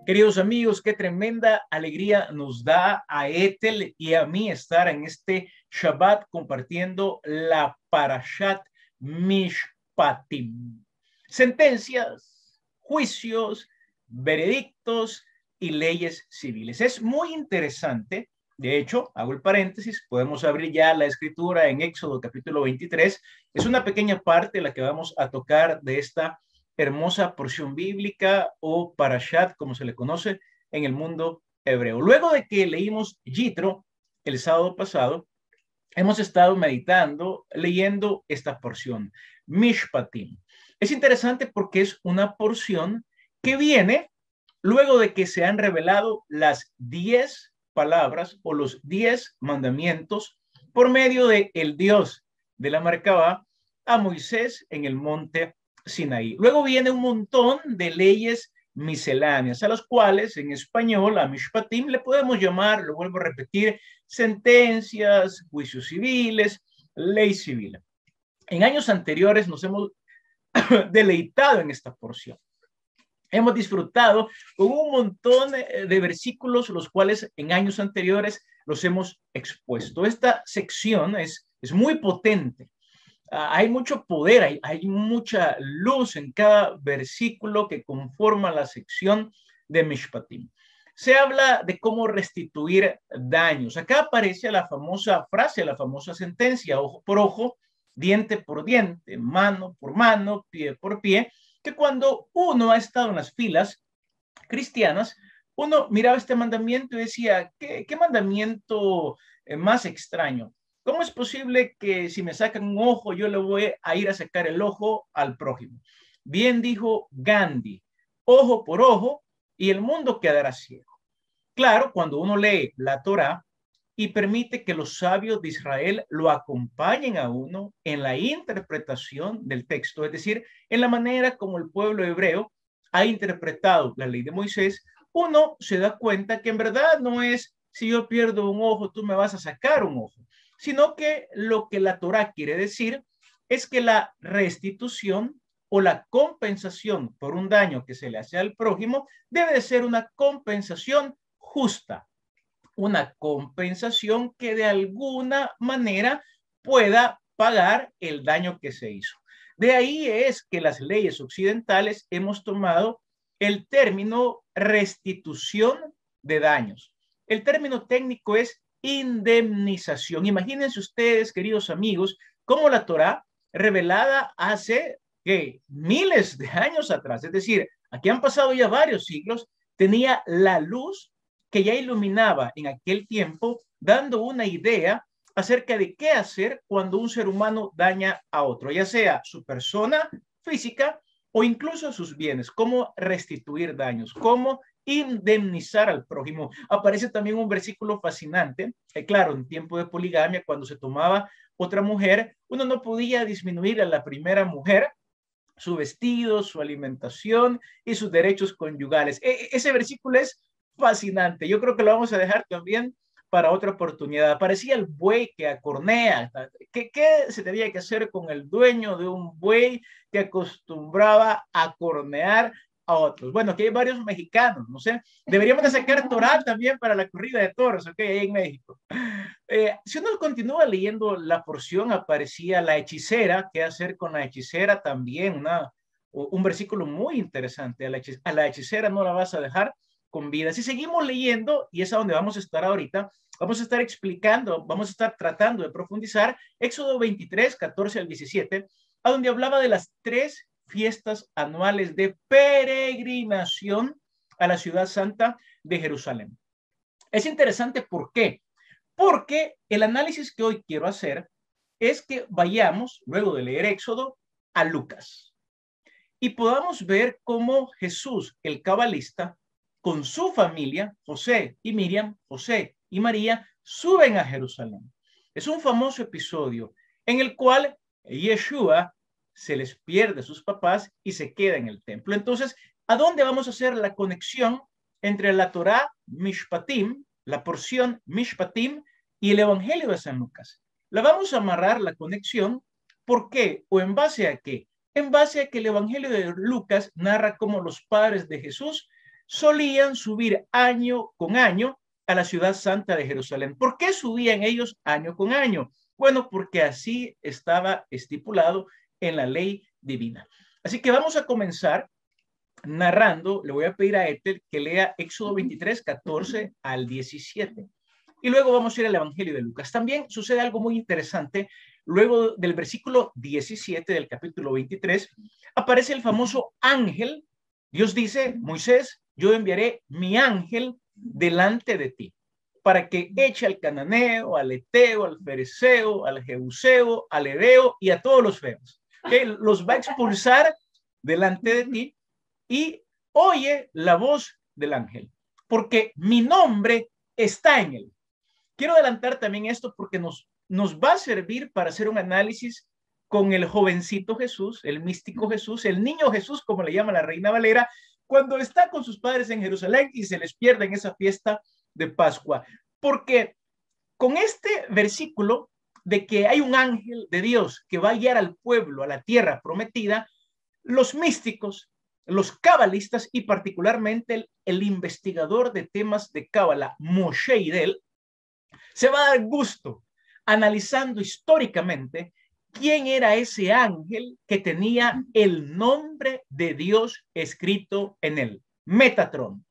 Queridos amigos, qué tremenda alegría nos da a Ethel y a mí estar en este Shabbat compartiendo la Parashat Mishpatim. Sentencias, juicios, veredictos y leyes civiles. Es muy interesante. De hecho, hago el paréntesis, podemos abrir ya la escritura en Éxodo capítulo 23. Es una pequeña parte la que vamos a tocar de esta hermosa porción bíblica o parashat, como se le conoce en el mundo hebreo. Luego de que leímos Yitro el sábado pasado, hemos estado meditando, leyendo esta porción, Mishpatim. Es interesante porque es una porción que viene luego de que se han revelado las 10 palabras o los 10 mandamientos por medio de el Dios de la Merkabá a Moisés en el monte Sinaí. Luego viene un montón de leyes misceláneas, a las cuales en español, a Mishpatim, le podemos llamar, lo vuelvo a repetir, sentencias, juicios civiles, ley civil. En años anteriores nos hemos deleitado en esta porción. Hemos disfrutado con un montón de versículos, los cuales en años anteriores los hemos expuesto. Esta sección es muy potente. Hay mucho poder, hay mucha luz en cada versículo que conforma la sección de Mishpatim. Se habla de cómo restituir daños. Acá aparece la famosa frase, la famosa sentencia, ojo por ojo, diente por diente, mano por mano, pie por pie, que cuando uno ha estado en las filas cristianas, uno miraba este mandamiento y decía, ¿qué mandamiento más extraño? ¿Cómo es posible que si me sacan un ojo, yo le voy a ir a sacar el ojo al prójimo? Bien dijo Gandhi, ojo por ojo y el mundo quedará ciego. Claro, cuando uno lee la Torá y permite que los sabios de Israel lo acompañen a uno en la interpretación del texto, es decir, en la manera como el pueblo hebreo ha interpretado la ley de Moisés, uno se da cuenta que en verdad no es si yo pierdo un ojo, tú me vas a sacar un ojo, sino que lo que la Torá quiere decir es que la restitución o la compensación por un daño que se le hace al prójimo debe de ser una compensación justa, una compensación que de alguna manera pueda pagar el daño que se hizo. De ahí es que las leyes occidentales hemos tomado el término restitución de daños. El término técnico es indemnización. Imagínense ustedes, queridos amigos, cómo la Torá, revelada hace miles de años atrás, es decir, aquí han pasado ya varios siglos, tenía la luz que ya iluminaba en aquel tiempo, dando una idea acerca de qué hacer cuando un ser humano daña a otro, ya sea su persona física o incluso sus bienes, cómo restituir daños, cómo indemnizar al prójimo. Aparece también un versículo fascinante, claro, en tiempo de poligamia, cuando se tomaba otra mujer, uno no podía disminuir a la primera mujer su vestido, su alimentación y sus derechos conyugales. Ese versículo es fascinante. Yo creo que lo vamos a dejar también para otra oportunidad. Parecía el buey que acornea. ¿Qué se tenía que hacer con el dueño de un buey que acostumbraba a cornear a otros? Bueno, aquí hay varios mexicanos, no sé. Deberíamos de sacar Torah también para la corrida de toros, ok, ahí en México. Si uno continúa leyendo la porción, aparecía la hechicera. ¿Qué hacer con la hechicera? También un versículo muy interesante. A la hechicera no la vas a dejar con vida. Si seguimos leyendo, y es a donde vamos a estar ahorita, vamos a estar explicando, vamos a estar tratando de profundizar Éxodo 23, 14 al 17, a donde hablaba de las 3 fiestas anuales de peregrinación a la ciudad santa de Jerusalén. Es interesante, ¿por qué? Porque el análisis que hoy quiero hacer es que vayamos, luego de leer Éxodo, a Lucas y podamos ver cómo Jesús, el cabalista, con su familia, José y Miriam, José y María, suben a Jerusalén. Es un famoso episodio en el cual Yeshua se les pierde a sus papás y se queda en el templo. Entonces, ¿a dónde vamos a hacer la conexión entre la Torá Mishpatim, la porción Mishpatim, y el Evangelio de San Lucas? La vamos a amarrar la conexión. ¿Por qué? ¿O en base a qué? En base a que el Evangelio de Lucas narra cómo los padres de Jesús solían subir año con año a la ciudad santa de Jerusalén. ¿Por qué subían ellos año con año? Bueno, porque así estaba estipulado en la ley divina. Así que vamos a comenzar narrando. Le voy a pedir a Ethel que lea Éxodo 23, 14 al 17. Y luego vamos a ir al Evangelio de Lucas. También sucede algo muy interesante. Luego del versículo 17 del capítulo 23, aparece el famoso ángel. Dios dice, Moisés, yo enviaré mi ángel delante de ti para que eche al cananeo, al eteo, al fereceo, al jebuseo, al heveo y a todos los feos. ¿Okay? Los va a expulsar delante de ti y oye la voz del ángel, porque mi nombre está en él. Quiero adelantar también esto porque nos va a servir para hacer un análisis con el jovencito Jesús, el místico Jesús, el niño Jesús, como le llama la Reina Valera, cuando está con sus padres en Jerusalén y se les pierde en esa fiesta de Pascua. Porque con este versículo de que hay un ángel de Dios que va a guiar al pueblo a la tierra prometida, los místicos, los cabalistas y particularmente el investigador de temas de cábala, Moshe Idel, se va a dar gusto analizando históricamente quién era ese ángel que tenía el nombre de Dios escrito en él, Metatrón.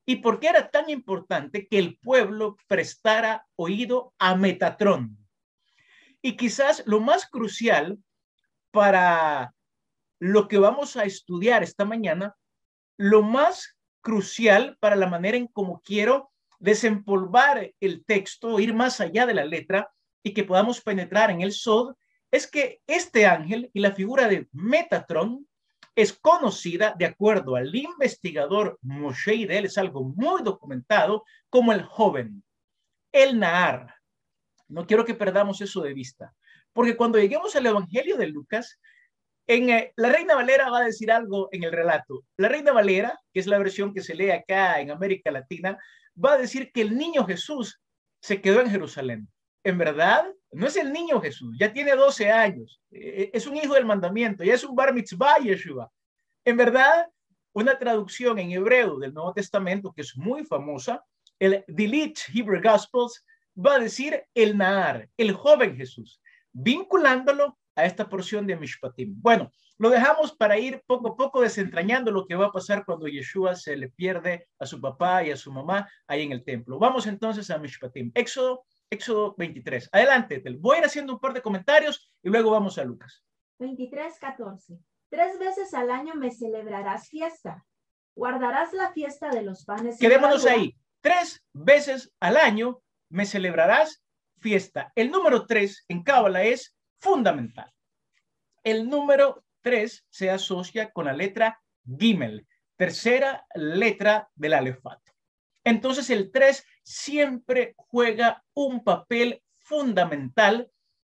¿Y por qué era tan importante que el pueblo prestara oído a Metatrón? Y quizás lo más crucial para lo que vamos a estudiar esta mañana, lo más crucial para la manera en cómo quiero desempolvar el texto, ir más allá de la letra y que podamos penetrar en el Sod, es que este ángel y la figura de Metatrón es conocida, de acuerdo al investigador Moshe Idel, es algo muy documentado, como el joven, el Nahar. No quiero que perdamos eso de vista, porque cuando lleguemos al Evangelio de Lucas, la Reina Valera va a decir algo en el relato. La Reina Valera, que es la versión que se lee acá en América Latina, va a decir que el niño Jesús se quedó en Jerusalén. En verdad, no es el niño Jesús, ya tiene 12 años, es un hijo del mandamiento, ya es un bar mitzvah Yeshua. En verdad, una traducción en hebreo del Nuevo Testamento, que es muy famosa, el Dilit Hebrew Gospels, va a decir el Nahar, el joven Jesús, vinculándolo a esta porción de Mishpatim. Bueno, lo dejamos para ir poco a poco desentrañando lo que va a pasar cuando Yeshua se le pierde a su papá y a su mamá ahí en el templo. Vamos entonces a Mishpatim. Éxodo 23. Adelante, voy a ir haciendo un par de comentarios y luego vamos a Lucas. 23:14. 3 veces al año me celebrarás fiesta. Guardarás la fiesta de los panes. Quedémonos ahí. 3 veces al año me celebrarás fiesta. El número 3 en Cábala es fundamental. El número 3 se asocia con la letra Gimel, tercera letra del alefato. Entonces el 3 siempre juega un papel fundamental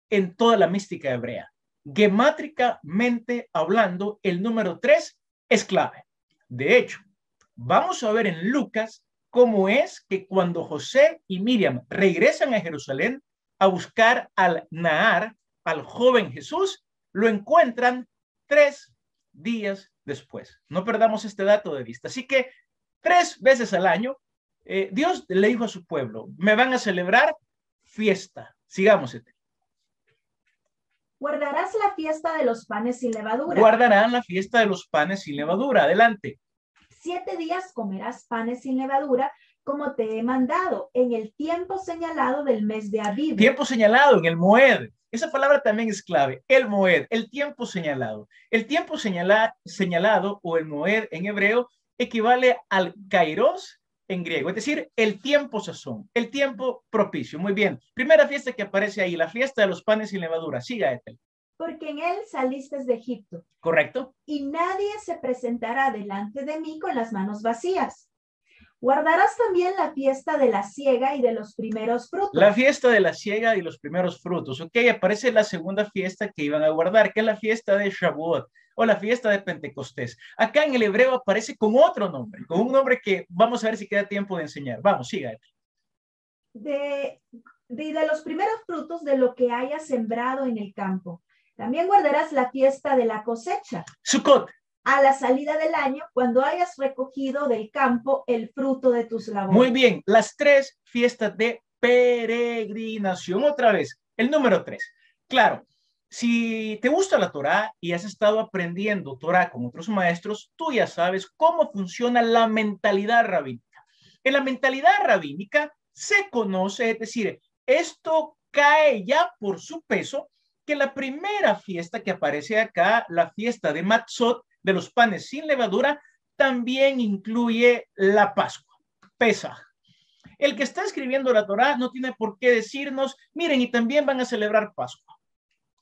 en toda la mística hebrea. Gemátricamente hablando, el número 3 es clave. De hecho, vamos a ver en Lucas cómo es que cuando José y Miriam regresan a Jerusalén a buscar al Nahar, al joven Jesús, lo encuentran 3 días después. No perdamos este dato de vista. Así que 3 veces al año, Dios le dijo a su pueblo, me van a celebrar fiesta. Sigamos. Guardarás la fiesta de los panes sin levadura. Guardarán la fiesta de los panes sin levadura. Adelante. 7 días comerás panes sin levadura, como te he mandado, en el tiempo señalado del mes de Abib. Tiempo señalado, en el Moed. Esa palabra también es clave, el Moed, el tiempo señalado. El tiempo señalado o el Moed en hebreo equivale al Kairos en griego, es decir, el tiempo sazón, el tiempo propicio. Muy bien. Primera fiesta que aparece ahí, la fiesta de los panes sin levadura. Siga, Ethel. Porque en él saliste de Egipto. Correcto. Y nadie se presentará delante de mí con las manos vacías. Guardarás también la fiesta de la siega y de los primeros frutos. La fiesta de la siega y los primeros frutos. Ok, aparece la segunda fiesta que iban a guardar, que es la fiesta de Shavuot o la fiesta de Pentecostés. Acá en el hebreo aparece con otro nombre, con un nombre que vamos a ver si queda tiempo de enseñar. Vamos, siga. De los primeros frutos de lo que hayas sembrado en el campo. También guardarás la fiesta de la cosecha. Sukkot. a la salida del año, cuando hayas recogido del campo el fruto de tus labores. Muy bien, las 3 fiestas de peregrinación. Otra vez, el número 3. Claro, si te gusta la Torá y has estado aprendiendo Torá con otros maestros, tú ya sabes cómo funciona la mentalidad rabínica. En la mentalidad rabínica se conoce, es decir, esto cae ya por su peso, que la primera fiesta que aparece acá, la fiesta de Matzot, de los panes sin levadura, también incluye la Pascua, Pesaj. El que está escribiendo la Torá no tiene por qué decirnos, miren, y también van a celebrar Pascua.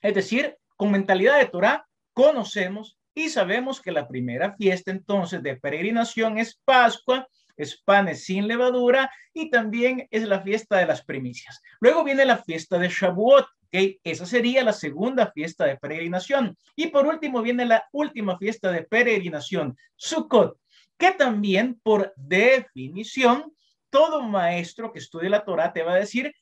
Es decir, con mentalidad de Torá, conocemos y sabemos que la primera fiesta entonces de peregrinación es Pascua, es panes sin levadura y también es la fiesta de las primicias. Luego viene la fiesta de Shavuot, ¿okay? Esa sería la segunda fiesta de peregrinación. Y por último viene la última fiesta de peregrinación, Sukkot, que también por definición todo maestro que estudie la Torá te va a decir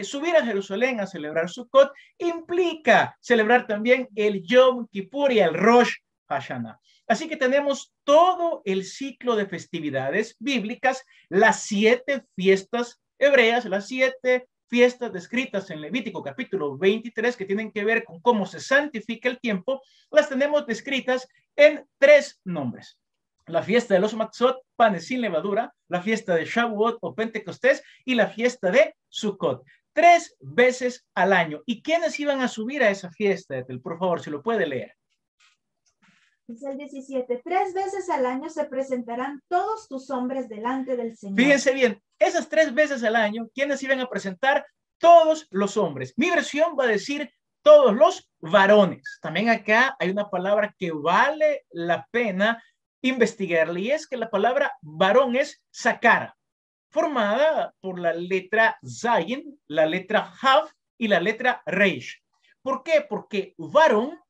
subir a Jerusalén a celebrar Sukkot implica celebrar también el Yom Kippur y el Rosh Hashanah. Así que tenemos todo el ciclo de festividades bíblicas, las 7 fiestas hebreas, las 7 fiestas descritas en Levítico capítulo 23 que tienen que ver con cómo se santifica el tiempo, las tenemos descritas en 3 nombres. La fiesta de los Matzot, panes sin levadura, la fiesta de Shavuot o Pentecostés y la fiesta de Sukkot. 3 veces al año. ¿Y quiénes iban a subir a esa fiesta? Por favor, si lo puede leer. Es el 17. 3 veces al año se presentarán todos tus hombres delante del Señor. Fíjense bien, esas 3 veces al año, ¿quiénes iban a presentar? Todos los hombres. Mi versión va a decir todos los varones. También acá hay una palabra que vale la pena investigarla y es que la palabra varón es sakara, formada por la letra Zayin, la letra Hav y la letra Reish. ¿Por qué? Porque varón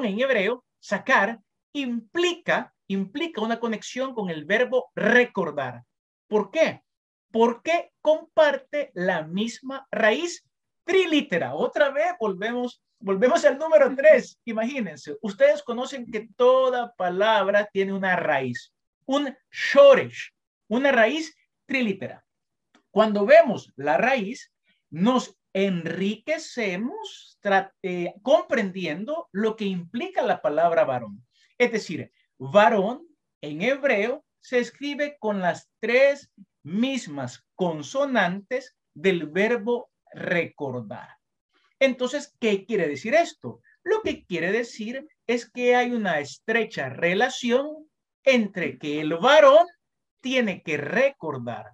en hebreo, sakar, implica una conexión con el verbo recordar. ¿Por qué? Porque comparte la misma raíz trilítera. Otra vez volvemos al número 3. Imagínense, ustedes conocen que toda palabra tiene una raíz, un shoresh, una raíz trilítera. Cuando vemos la raíz, nos enriquecemos comprendiendo lo que implica la palabra varón. Es decir, varón en hebreo se escribe con las 3 mismas consonantes del verbo recordar. Entonces, ¿qué quiere decir esto? Lo que quiere decir es que hay una estrecha relación entre que el varón tiene que recordar,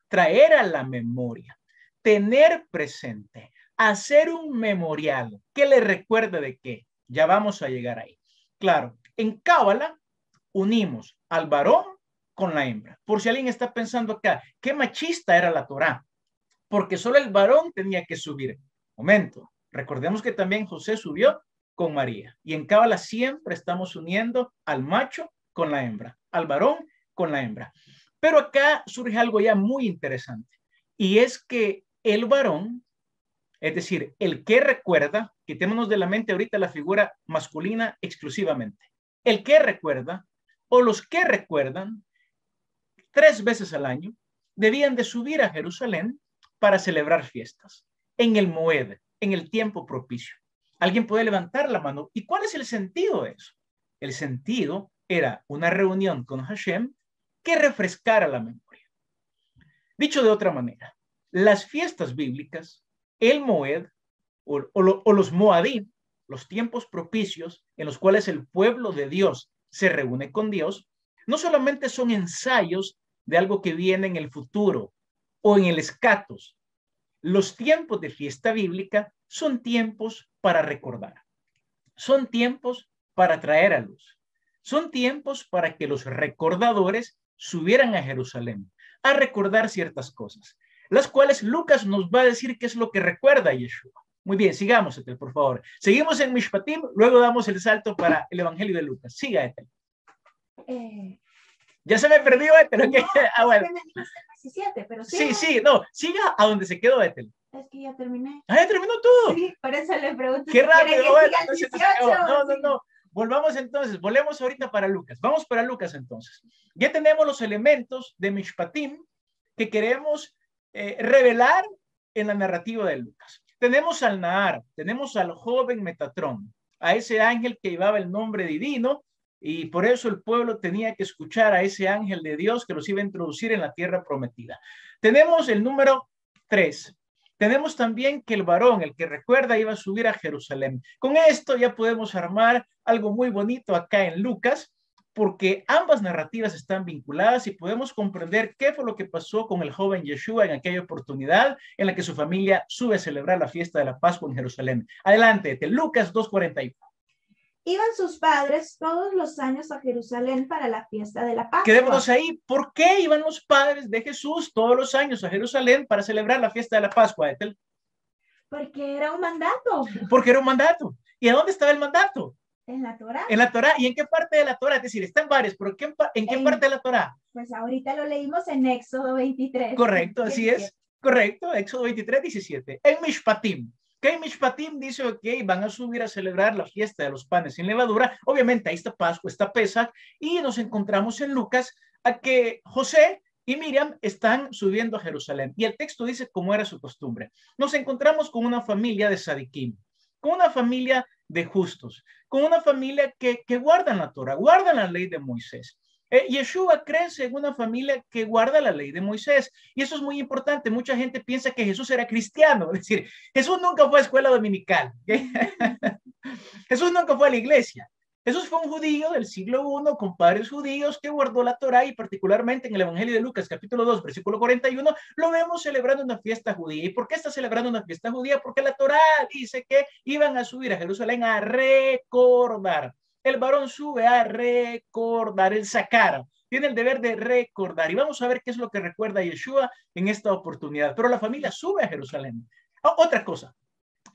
traer a la memoria, tener presente, hacer un memorial que le recuerde de qué. Ya vamos a llegar ahí. Claro, en Cábala unimos al varón con la hembra. Por si alguien está pensando acá, qué machista era la Torá, porque solo el varón tenía que subir. Momento, recordemos que también José subió con María y en Cábala siempre estamos uniendo al macho con la hembra, al varón con la hembra. Pero acá surge algo ya muy interesante y es que el varón, es decir, el que recuerda, quitémonos de la mente ahorita la figura masculina exclusivamente, el que recuerda o los que recuerdan 3 veces al año debían de subir a Jerusalén para celebrar fiestas en el Moed, en el tiempo propicio. Alguien puede levantar la mano. ¿Y cuál es el sentido de eso? El sentido era una reunión con Hashem que refrescara la memoria. Dicho de otra manera, las fiestas bíblicas, el Moed o los Moadim, los tiempos propicios en los cuales el pueblo de Dios se reúne con Dios, no solamente son ensayos de algo que viene en el futuro o en el escatos. Los tiempos de fiesta bíblica son tiempos para recordar, son tiempos para traer a luz, son tiempos para que los recordadores subieran a Jerusalén a recordar ciertas cosas, las cuales Lucas nos va a decir qué es lo que recuerda a Yeshua. Muy bien, sigamos, Ethel, por favor. Seguimos en Mishpatim, luego damos el salto para el Evangelio de Lucas. Siga, Ethel. Ya se me perdió, Ethel. Okay. No, bueno. Me dijiste 17, pero sí. Sí, no, siga a donde se quedó, Ethel. Es que ya terminé. Ah, ya terminó todo. Sí, por eso le pregunto. Qué rápido. Bueno, No. Volvamos entonces, volvemos ahorita para Lucas. Vamos para Lucas entonces. Ya tenemos los elementos de Mishpatim que queremos revelar en la narrativa de Lucas. Tenemos al Nahar, tenemos al joven Metatrón, a ese ángel que llevaba el nombre divino, y por eso el pueblo tenía que escuchar a ese ángel de Dios que los iba a introducir en la tierra prometida. Tenemos el número 3. Tenemos también que el varón, el que recuerda, iba a subir a Jerusalén. Con esto ya podemos armar algo muy bonito acá en Lucas, porque ambas narrativas están vinculadas y podemos comprender qué fue lo que pasó con el joven Yeshua en aquella oportunidad en la que su familia sube a celebrar la fiesta de la Pascua en Jerusalén. Adelante, de Lucas 2:41. Iban sus padres todos los años a Jerusalén para la fiesta de la Pascua. Quedémonos ahí. ¿Por qué iban los padres de Jesús todos los años a Jerusalén para celebrar la fiesta de la Pascua, Ethel? Porque era un mandato. Porque era un mandato. ¿Y a dónde estaba el mandato? En la Torá. En la Torá. ¿Y en qué parte de la Torá? Es decir, están varios, pero ¿en qué parte de la Torá? Pues ahorita lo leímos en Éxodo 23. Correcto, así 17. Es. Correcto, Éxodo 23, 17. En Mishpatim. Que en Mishpatim dice, ok, van a subir a celebrar la fiesta de los panes sin levadura. Obviamente ahí está Pascua, está Pesach, y nos encontramos en Lucas a que José y Miriam están subiendo a Jerusalén. Y el texto dice cómo era su costumbre. Nos encontramos con una familia de Sadiquim, con una familia de justos, con una familia que guardan la Torah, guardan la ley de Moisés. Yeshua crece en una familia que guarda la ley de Moisés, y eso es muy importante. Mucha gente piensa que Jesús era cristiano, es decir, Jesús nunca fue a escuela dominical, ¿okay? Jesús nunca fue a la iglesia. Jesús fue un judío del siglo I con padres judíos que guardó la Torá, y particularmente en el Evangelio de Lucas capítulo 2 versículo 41 lo vemos celebrando una fiesta judía. ¿Y por qué está celebrando una fiesta judía? Porque la Torá dice que iban a subir a Jerusalén a recordar. El varón sube a recordar, el sacar, tiene el deber de recordar. Y vamos a ver qué es lo que recuerda Yeshua en esta oportunidad. Pero la familia sube a Jerusalén. Otra cosa,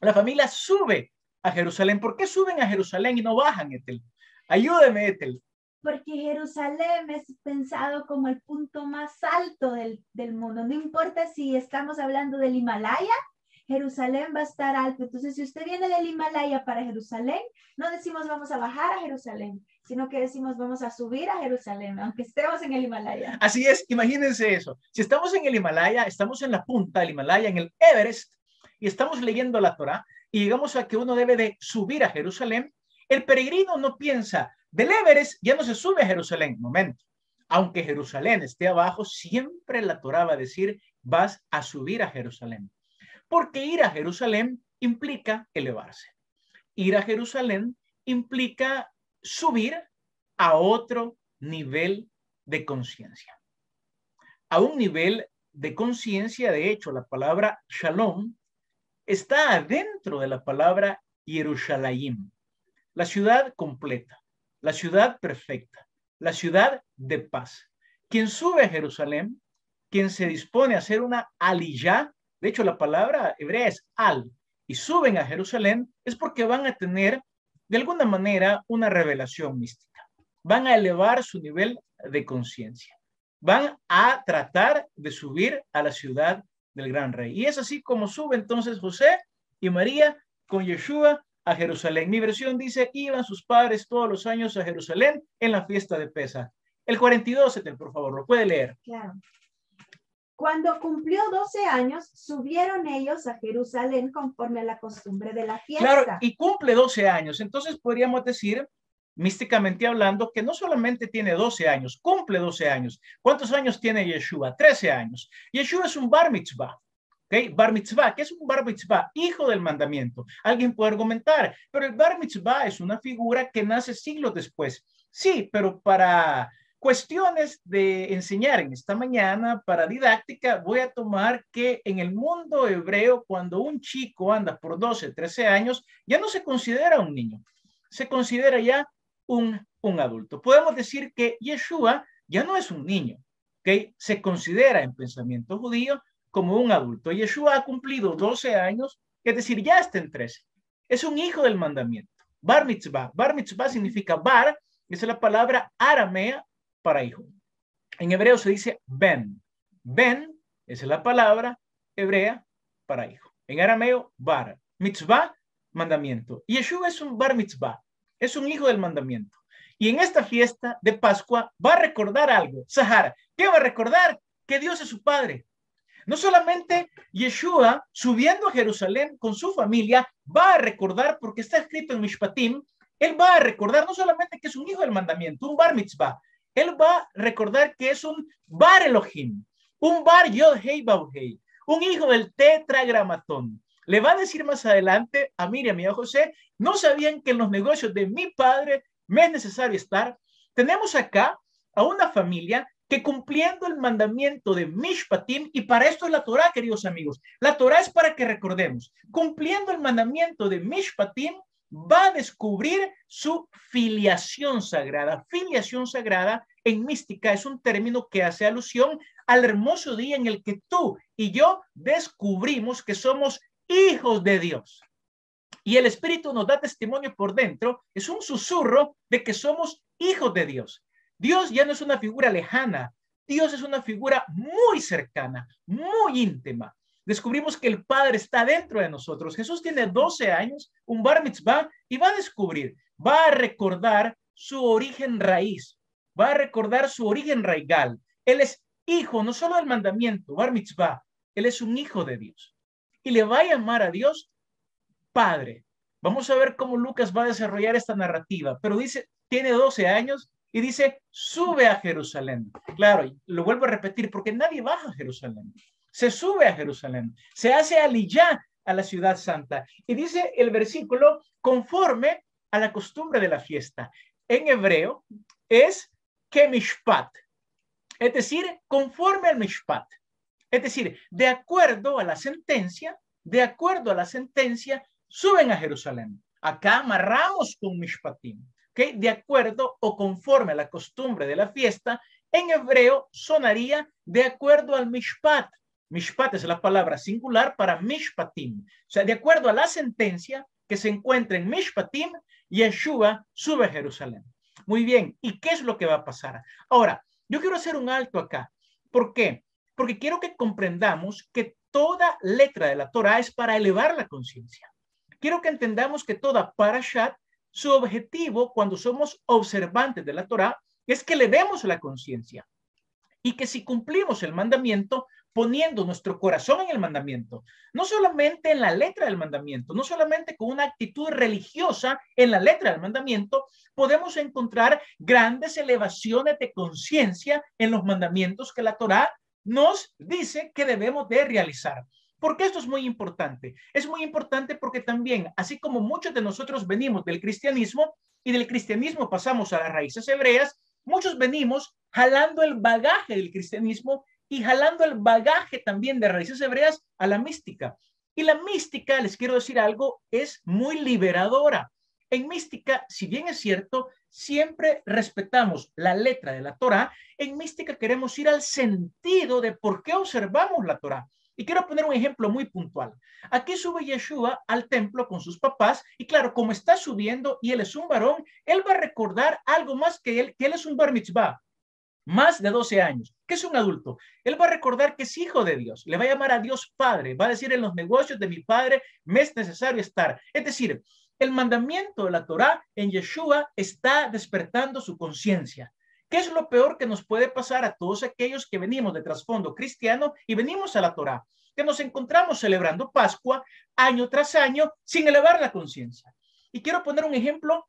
la familia sube a Jerusalén. ¿Por qué suben a Jerusalén y no bajan, Ethel? Ayúdeme, Ethel. Porque Jerusalén es pensado como el punto más alto del mundo. No importa si estamos hablando del Himalaya, Jerusalén va a estar alto. Entonces, si usted viene del Himalaya para Jerusalén, no decimos vamos a bajar a Jerusalén, sino que decimos vamos a subir a Jerusalén, aunque estemos en el Himalaya. Así es, imagínense eso. Si estamos en el Himalaya, estamos en la punta del Himalaya, en el Everest, y estamos leyendo la Torá, y llegamos a que uno debe de subir a Jerusalén, el peregrino no piensa, del Everest ya no se sube a Jerusalén. Momento. Aunque Jerusalén esté abajo, siempre la Torá va a decir, vas a subir a Jerusalén. Porque ir a Jerusalén implica elevarse. Ir a Jerusalén implica subir a otro nivel de conciencia. A un nivel de conciencia, de hecho, la palabra shalom está adentro de la palabra Yerushalayim, la ciudad completa, la ciudad perfecta, la ciudad de paz. Quien sube a Jerusalén, quien se dispone a hacer una aliyah, de hecho la palabra hebrea es al, y suben a Jerusalén, es porque van a tener de alguna manera una revelación mística. Van a elevar su nivel de conciencia. Van a tratar de subir a la ciudad del gran rey. Y es así como sube entonces José y María con Yeshua a Jerusalén. Mi versión dice, iban sus padres todos los años a Jerusalén en la fiesta de Pesach. El 42, por favor, lo puede leer. Claro. Cuando cumplió 12 años, subieron ellos a Jerusalén conforme a la costumbre de la fiesta. Claro, y cumple 12 años. Entonces podríamos decir, místicamente hablando, que no solamente tiene 12 años, cumple 12 años. ¿Cuántos años tiene Yeshua? 13 años. Yeshua es un bar mitzvah. ¿Okay? Bar mitzvah, ¿qué es un bar mitzvah? Hijo del mandamiento. Alguien puede argumentar, pero el bar mitzvah es una figura que nace siglos después. Sí, pero para cuestiones de enseñar en esta mañana, para didáctica, voy a tomar que en el mundo hebreo, cuando un chico anda por 12, 13 años, ya no se considera un niño, se considera ya un adulto. Podemos decir que Yeshua ya no es un niño, ¿okay? Se considera en pensamiento judío como un adulto. Yeshua ha cumplido 12 años, es decir, ya está en 13. Es un hijo del mandamiento. Bar mitzvah. Bar mitzvah significa bar, es la palabra aramea para hijo. En hebreo se dice ben. Ben es la palabra hebrea para hijo. En arameo, bar. Mitzvah, mandamiento. Yeshua es un bar mitzvah. es un hijo del mandamiento. Y en esta fiesta de Pascua va a recordar algo. Sahar, ¿qué va a recordar? Que Dios es su padre. No solamente Yeshua, subiendo a Jerusalén con su familia, va a recordar, porque está escrito en Mishpatim, él va a recordar no solamente que es un hijo del mandamiento, un bar mitzvah, él va a recordar que es un bar Elohim, un bar Yod Hei Bau Hei, un hijo del tetragramatón. Le va a decir más adelante a Miriam y a José, ¿no sabían que en los negocios de mi padre me es necesario estar? Tenemos acá a una familia que cumpliendo el mandamiento de Mishpatim, y para esto es la Torah, queridos amigos, la Torah es para que recordemos, cumpliendo el mandamiento de Mishpatim, va a descubrir su filiación sagrada. Filiación sagrada en mística es un término que hace alusión al hermoso día en el que tú y yo descubrimos que somos hijos de Dios. Y el Espíritu nos da testimonio por dentro, es un susurro de que somos hijos de Dios. Dios ya no es una figura lejana, Dios es una figura muy cercana, muy íntima. Descubrimos que el Padre está dentro de nosotros. Jesús tiene 12 años, un bar mitzvah, y va a descubrir, va a recordar su origen raíz, va a recordar su origen raigal. Él es hijo no solo del mandamiento, bar mitzvah, él es un hijo de Dios. Y le va a llamar a Dios Padre. Vamos a ver cómo Lucas va a desarrollar esta narrativa, pero dice, tiene 12 años y dice, sube a Jerusalén. Claro, lo vuelvo a repetir, porque nadie baja a Jerusalén. Se sube a Jerusalén, se hace aliyá a la ciudad santa. Y dice el versículo, conforme a la costumbre de la fiesta. En hebreo es kemishpat, es decir, conforme al mishpat. Es decir, de acuerdo a la sentencia, suben a Jerusalén. Acá amarramos con mishpatim, ¿okay? De acuerdo o conforme a la costumbre de la fiesta, en hebreo sonaría de acuerdo al mishpat. Mishpat es la palabra singular para mishpatim. O sea, de acuerdo a la sentencia que se encuentra en mishpatim, Yeshua sube a Jerusalén. Muy bien, ¿y qué es lo que va a pasar? Ahora, yo quiero hacer un alto acá. ¿Por qué? Porque quiero que comprendamos que toda letra de la Torah es para elevar la conciencia. Quiero que entendamos que toda parashat, su objetivo cuando somos observantes de la Torah es que elevemos la conciencia y que si cumplimos el mandamiento, poniendo nuestro corazón en el mandamiento, no solamente en la letra del mandamiento, no solamente con una actitud religiosa en la letra del mandamiento, podemos encontrar grandes elevaciones de conciencia en los mandamientos que la Torah nos dice que debemos de realizar. ¿Por qué esto es muy importante? Es muy importante porque también, así como muchos de nosotros venimos del cristianismo y del cristianismo pasamos a las raíces hebreas, muchos venimos jalando el bagaje del cristianismo y jalando el bagaje también de raíces hebreas a la mística. Y la mística, les quiero decir algo, es muy liberadora. En mística, si bien es cierto, siempre respetamos la letra de la Torah, en mística queremos ir al sentido de por qué observamos la Torah. Y quiero poner un ejemplo muy puntual. Aquí sube Yeshua al templo con sus papás y claro, como está subiendo y él es un varón, él va a recordar algo más que él es un bar mitzvah, más de 12 años, que es un adulto. Él va a recordar que es hijo de Dios, le va a llamar a Dios Padre, va a decir en los negocios de mi Padre me es necesario estar. Es decir, el mandamiento de la Torah en Yeshua está despertando su conciencia. ¿Qué es lo peor que nos puede pasar a todos aquellos que venimos de trasfondo cristiano y venimos a la Torá? Que nos encontramos celebrando Pascua año tras año sin elevar la conciencia. Y quiero poner un ejemplo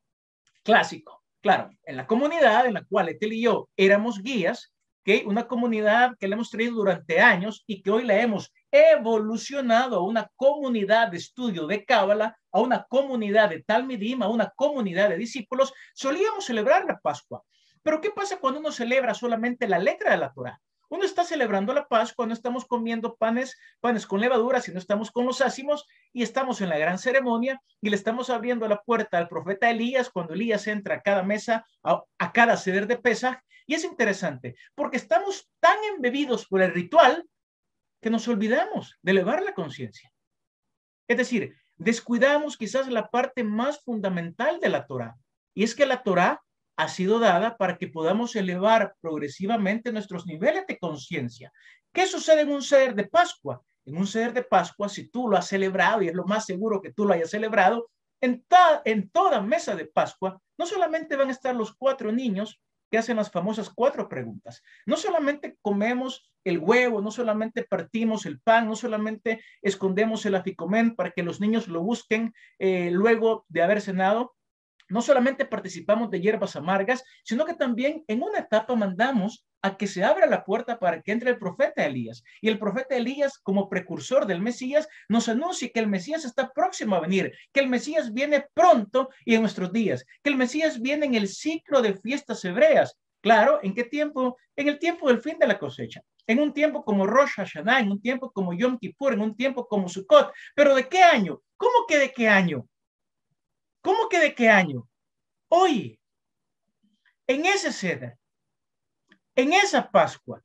clásico. Claro, en la comunidad en la cual Etel y yo éramos guías, ¿okay? Una comunidad que le hemos traído durante años y que hoy la hemos evolucionado a una comunidad de estudio de Cábala, a una comunidad de Talmidim, a una comunidad de discípulos, solíamos celebrar la Pascua. Pero ¿qué pasa cuando uno celebra solamente la letra de la Torah? Uno está celebrando la Pascua, no estamos comiendo panes con levadura, sino estamos con los ácimos y estamos en la gran ceremonia y le estamos abriendo la puerta al profeta Elías cuando Elías entra a cada mesa, a cada seder de Pesaj. Y es interesante porque estamos tan embebidos por el ritual que nos olvidamos de elevar la conciencia. Es decir, descuidamos quizás la parte más fundamental de la Torah, y es que la Torah ha sido dada para que podamos elevar progresivamente nuestros niveles de conciencia. ¿Qué sucede en un seder de Pascua? En un seder de Pascua, si tú lo has celebrado, y es lo más seguro que tú lo hayas celebrado, En toda mesa de Pascua, no solamente van a estar los 4 niños que hacen las famosas 4 preguntas. No solamente comemos el huevo, no solamente partimos el pan, no solamente escondemos el afikomen para que los niños lo busquen luego de haber cenado. No solamente participamos de hierbas amargas, sino que también en una etapa mandamos a que se abra la puerta para que entre el profeta Elías. Y el profeta Elías, como precursor del Mesías, nos anuncia que el Mesías está próximo a venir, que el Mesías viene pronto y en nuestros días, que el Mesías viene en el ciclo de fiestas hebreas. Claro, ¿en qué tiempo? En el tiempo del fin de la cosecha, en un tiempo como Rosh Hashanah, en un tiempo como Yom Kippur, en un tiempo como Sukkot. ¿Pero de qué año? ¿Cómo que de qué año? ¿Cómo que de qué año? Hoy, en ese Seder, en esa Pascua,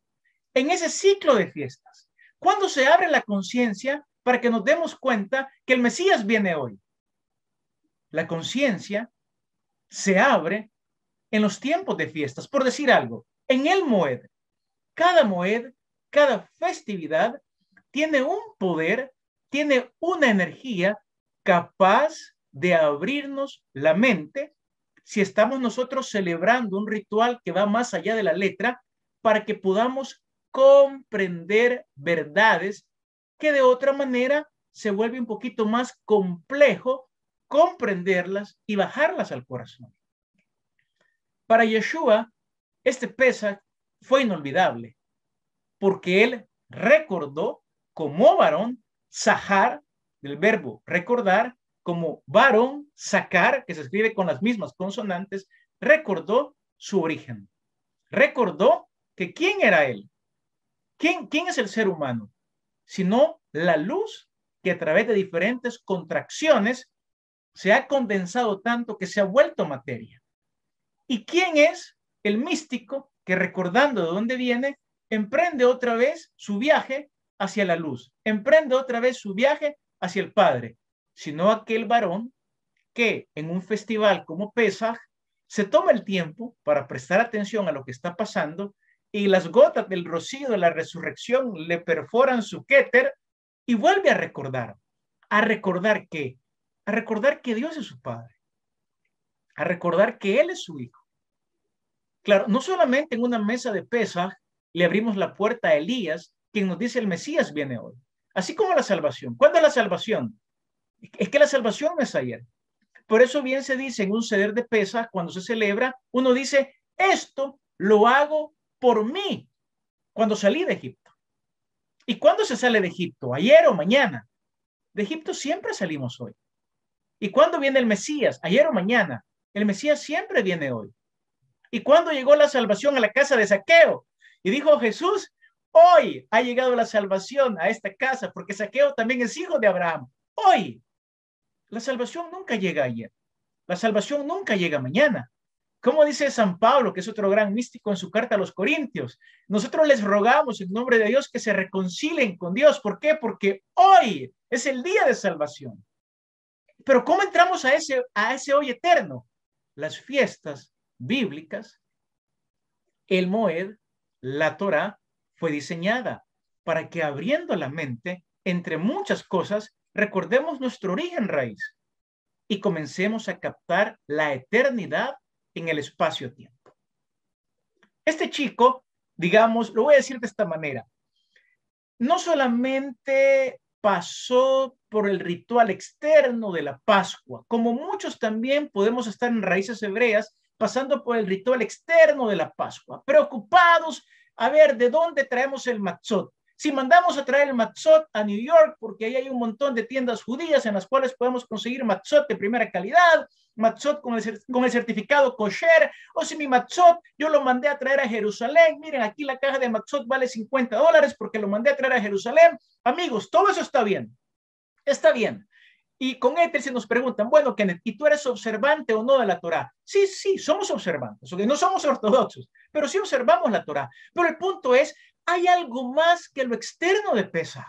en ese ciclo de fiestas, cuando se abre la conciencia para que nos demos cuenta que el Mesías viene hoy. La conciencia se abre en los tiempos de fiestas, por decir algo, en el Moed, cada festividad tiene un poder, tiene una energía capaz de abrirnos la mente si estamos nosotros celebrando un ritual que va más allá de la letra para que podamos comprender verdades que de otra manera se vuelve un poquito más complejo comprenderlas y bajarlas al corazón. Para Yeshua, este Pesaj fue inolvidable porque él recordó como varón, Sahar, del verbo recordar, como varón, sacar, que se escribe con las mismas consonantes, recordó su origen. Recordó que quién era él. ¿Quién es el ser humano? Sino la luz que a través de diferentes contracciones se ha condensado tanto que se ha vuelto materia. ¿Y quién es el místico que, recordando de dónde viene, emprende otra vez su viaje hacia la luz, emprende otra vez su viaje hacia el Padre? Sino aquel varón que en un festival como Pesaj se toma el tiempo para prestar atención a lo que está pasando y las gotas del rocío de la resurrección le perforan su kéter y vuelve a recordar que, a recordar que Dios es su Padre, a recordar que Él es su Hijo. Claro, no solamente en una mesa de Pesaj le abrimos la puerta a Elías, quien nos dice el Mesías viene hoy, así como la salvación. ¿Cuándo es la salvación? Es que la salvación no es ayer. Por eso bien se dice en un Seder de Pesaj, cuando se celebra, uno dice, esto lo hago por mí, cuando salí de Egipto. ¿Y cuándo se sale de Egipto? ¿Ayer o mañana? De Egipto siempre salimos hoy. ¿Y cuándo viene el Mesías? ¿Ayer o mañana? El Mesías siempre viene hoy. ¿Y cuándo llegó la salvación a la casa de Zaqueo? Y dijo Jesús, hoy ha llegado la salvación a esta casa, porque Zaqueo también es hijo de Abraham. Hoy. La salvación nunca llega ayer. La salvación nunca llega mañana. Como dice San Pablo, que es otro gran místico en su carta a los Corintios, nosotros les rogamos en nombre de Dios que se reconcilien con Dios. ¿Por qué? Porque hoy es el día de salvación. Pero ¿cómo entramos a ese hoy eterno? Las fiestas bíblicas, el Moed, la Torá, fue diseñada para que abriendo la mente, entre muchas cosas, recordemos nuestro origen raíz y comencemos a captar la eternidad en el espacio-tiempo. Este chico, digamos, lo voy a decir de esta manera, no solamente pasó por el ritual externo de la Pascua, como muchos también podemos estar en raíces hebreas pasando por el ritual externo de la Pascua, preocupados a ver de dónde traemos el matzot. Si mandamos a traer el matzot a New York, porque ahí hay un montón de tiendas judías en las cuales podemos conseguir matzot de primera calidad, matzot con el certificado kosher, o si mi matzot yo lo mandé a traer a Jerusalén, miren, aquí la caja de matzot vale $50 porque lo mandé a traer a Jerusalén. Amigos, todo eso está bien, está bien. Y con Ethel se nos preguntan, bueno, Kenneth, ¿y tú eres observante o no de la Torá? Sí, sí, somos observantes, okay, no somos ortodoxos, pero sí observamos la Torá. Pero el punto es, hay algo más que lo externo de Pesaj.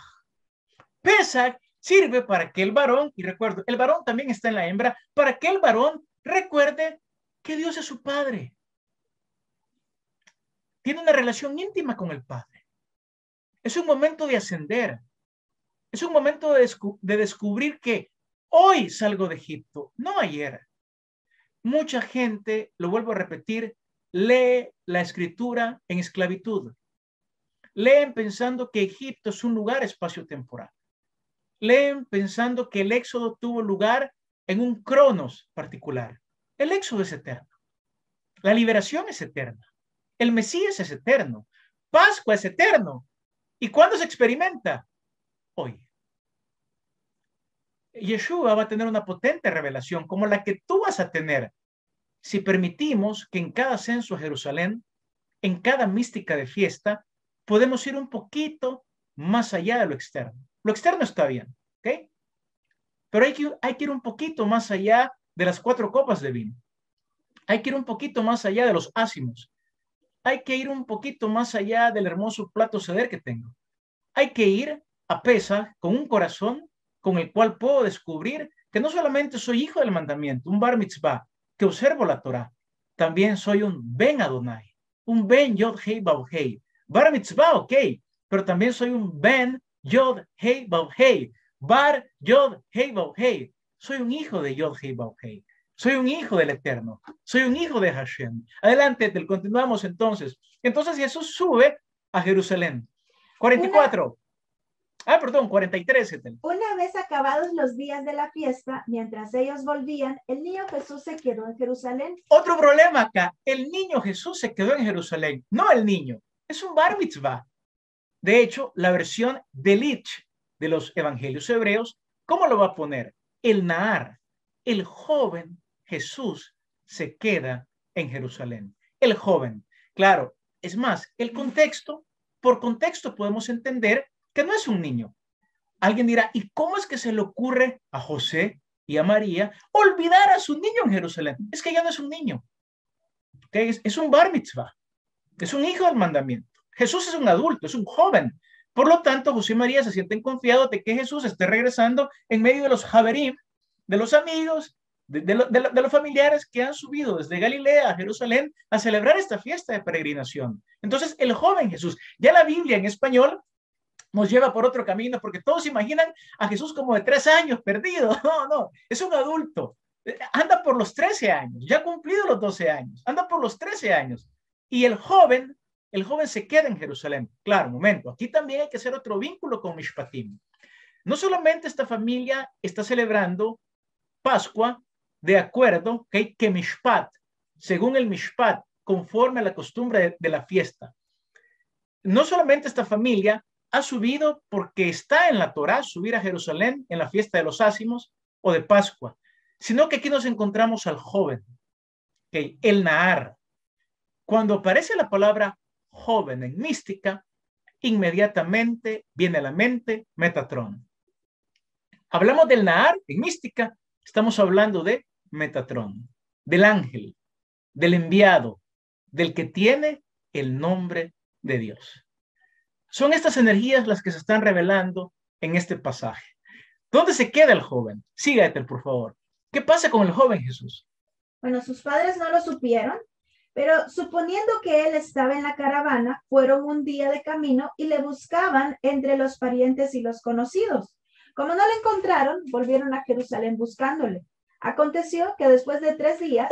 Pesaj sirve para que el varón, y recuerdo, el varón también está en la hembra, para que el varón recuerde que Dios es su padre. Tiene una relación íntima con el Padre. Es un momento de ascender. Es un momento de descubrir que Hoy salgo de Egipto, no ayer. Mucha gente, lo vuelvo a repetir, lee la escritura en esclavitud. Leen pensando que Egipto es un lugar espacio-temporal. Leen pensando que el éxodo tuvo lugar en un cronos particular. El éxodo es eterno. La liberación es eterna. El Mesías es eterno. Pascua es eterno. ¿Y cuándo se experimenta? Hoy. Yeshua va a tener una potente revelación como la que tú vas a tener si permitimos que en cada ascenso a Jerusalén, en cada mística de fiesta, podemos ir un poquito más allá de lo externo. Lo externo está bien, ¿ok? Pero hay que ir un poquito más allá de las 4 copas de vino. Hay que ir un poquito más allá de los ácimos. Hay que ir un poquito más allá del hermoso plato seder que tengo. Hay que ir a Pesaj con un corazón con el cual puedo descubrir que no solamente soy hijo del mandamiento, un bar mitzvah, que observo la Torah, también soy un ben Adonai, un ben Yod Hei Bav Hei. Bar mitzvah, ok, pero también soy un ben Yod Hei Bav Hei. Bar Yod Hei Bav Hei. Soy un hijo de Yod Hei Bav Hei. Soy un hijo del Eterno. Soy un hijo de Hashem. Adelante, continuamos entonces. Entonces Jesús sube a Jerusalén. 44. Perdón, 43. Una vez acabados los días de la fiesta, mientras ellos volvían, el niño Jesús se quedó en Jerusalén. Otro problema acá. El niño Jesús se quedó en Jerusalén. No el niño. Es un bar mitzvah. De hecho, la versión Delich de los evangelios hebreos, ¿cómo lo va a poner? El Nahar, el joven Jesús se queda en Jerusalén. El joven. Claro, es más, el contexto, por contexto podemos entender que no es un niño. Alguien dirá, ¿y cómo es que se le ocurre a José y a María olvidar a su niño en Jerusalén? Es que ya no es un niño. Es un bar mitzvah. Es un hijo del mandamiento. Jesús es un adulto, es un joven. Por lo tanto, José y María se sienten confiados de que Jesús esté regresando en medio de los Javerim, de los amigos, de los familiares que han subido desde Galilea a Jerusalén a celebrar esta fiesta de peregrinación. Entonces, el joven Jesús, ya la Biblia en español nos lleva por otro camino, porque todos imaginan a Jesús como de 3 años perdido. No, no, es un adulto. Anda por los 13 años, ya ha cumplido los 12 años, anda por los 13 años. Y el joven se queda en Jerusalén. Claro, un momento, aquí también hay que hacer otro vínculo con Mishpatim. No solamente esta familia está celebrando Pascua de acuerdo que Mishpat, según el Mishpat, conforme a la costumbre de la fiesta. No solamente esta familia ha subido porque está en la Torá subir a Jerusalén en la fiesta de los ácimos o de Pascua, sino que aquí nos encontramos al joven, el Nahar. Cuando aparece la palabra joven en mística, inmediatamente viene a la mente Metatrón. Hablamos del Nahar en mística, estamos hablando de Metatrón, del ángel, del enviado, del que tiene el nombre de Dios. Son estas energías las que se están revelando en este pasaje. ¿Dónde se queda el joven? Siga, Ethel, por favor. ¿Qué pasa con el joven Jesús? Bueno, sus padres no lo supieron, pero suponiendo que él estaba en la caravana, fueron un día de camino y le buscaban entre los parientes y los conocidos. Como no le encontraron, volvieron a Jerusalén buscándole. Aconteció que después de 3 días...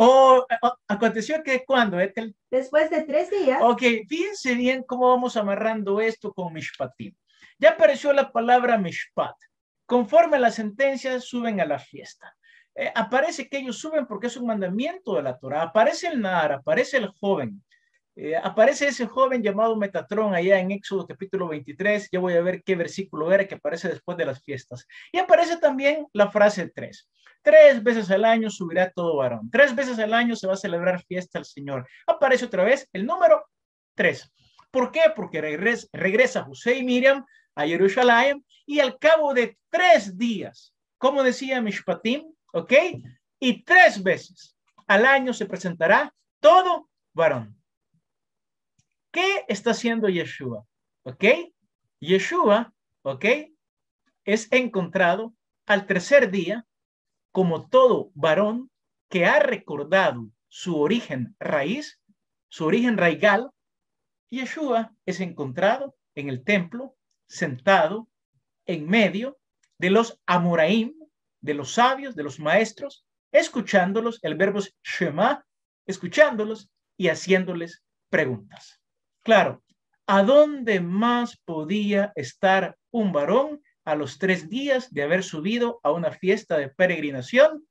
¿Aconteció que cuándo, Ethel? Después de 3 días... Ok, fíjense bien cómo vamos amarrando esto con Mishpatim. Ya apareció la palabra Mishpat. Conforme a las sentencias, suben a la fiesta. Aparece que ellos suben porque es un mandamiento de la Torah. Aparece el Nahar, aparece el joven. Aparece ese joven llamado Metatrón allá en Éxodo capítulo 23. Ya voy a ver qué versículo era que aparece después de las fiestas. Y aparece también la frase 3. 3 veces al año subirá todo varón. 3 veces al año se va a celebrar fiesta al Señor. Aparece otra vez el número 3. ¿Por qué? Porque regresa José y Miriam a Jerusalén y al cabo de 3 días, como decía Mishpatim, ¿ok? Y 3 veces al año se presentará todo varón. ¿Qué está haciendo Yeshua? ¿Ok? Yeshua, ¿ok? Es encontrado al 3er día como todo varón que ha recordado su origen raíz, su origen raigal. Yeshua es encontrado en el templo, sentado en medio de los Amoraim, de los sabios, de los maestros, escuchándolos, el verbo es shema, escuchándolos y haciéndoles preguntas. Claro, ¿a dónde más podía estar un varón a los 3 días de haber subido a una fiesta de peregrinación?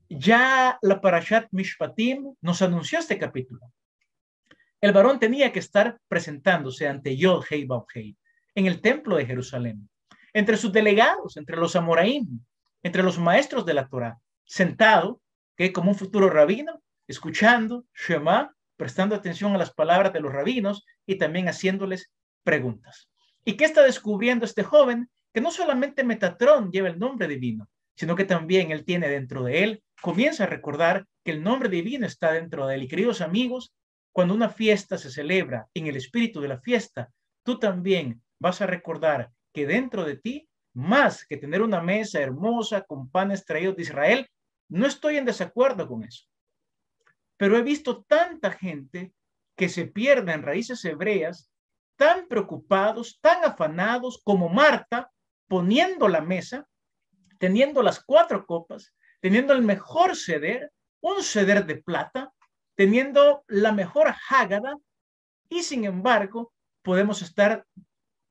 Ya la Parashat Mishpatim nos anunció este capítulo. El varón tenía que estar presentándose ante Yod Hei Vav Hei en el templo de Jerusalén, entre sus delegados, entre los amoraim, entre los maestros de la Torá, sentado, que como un futuro rabino, escuchando Shema, prestando atención a las palabras de los rabinos y también haciéndoles preguntas. ¿Y qué está descubriendo este joven? Que no solamente Metatrón lleva el nombre divino, sino que también él tiene dentro de él, comienza a recordar que el nombre divino está dentro de él. Y queridos amigos, cuando una fiesta se celebra en el espíritu de la fiesta, tú también vas a recordar que dentro de ti, más que tener una mesa hermosa con panes traídos de Israel, no estoy en desacuerdo con eso. Pero he visto tanta gente que se pierde en raíces hebreas, tan preocupados, tan afanados como Marta, poniendo la mesa, teniendo las 4 copas, teniendo el mejor ceder, un ceder de plata, teniendo la mejor hágada, y sin embargo podemos estar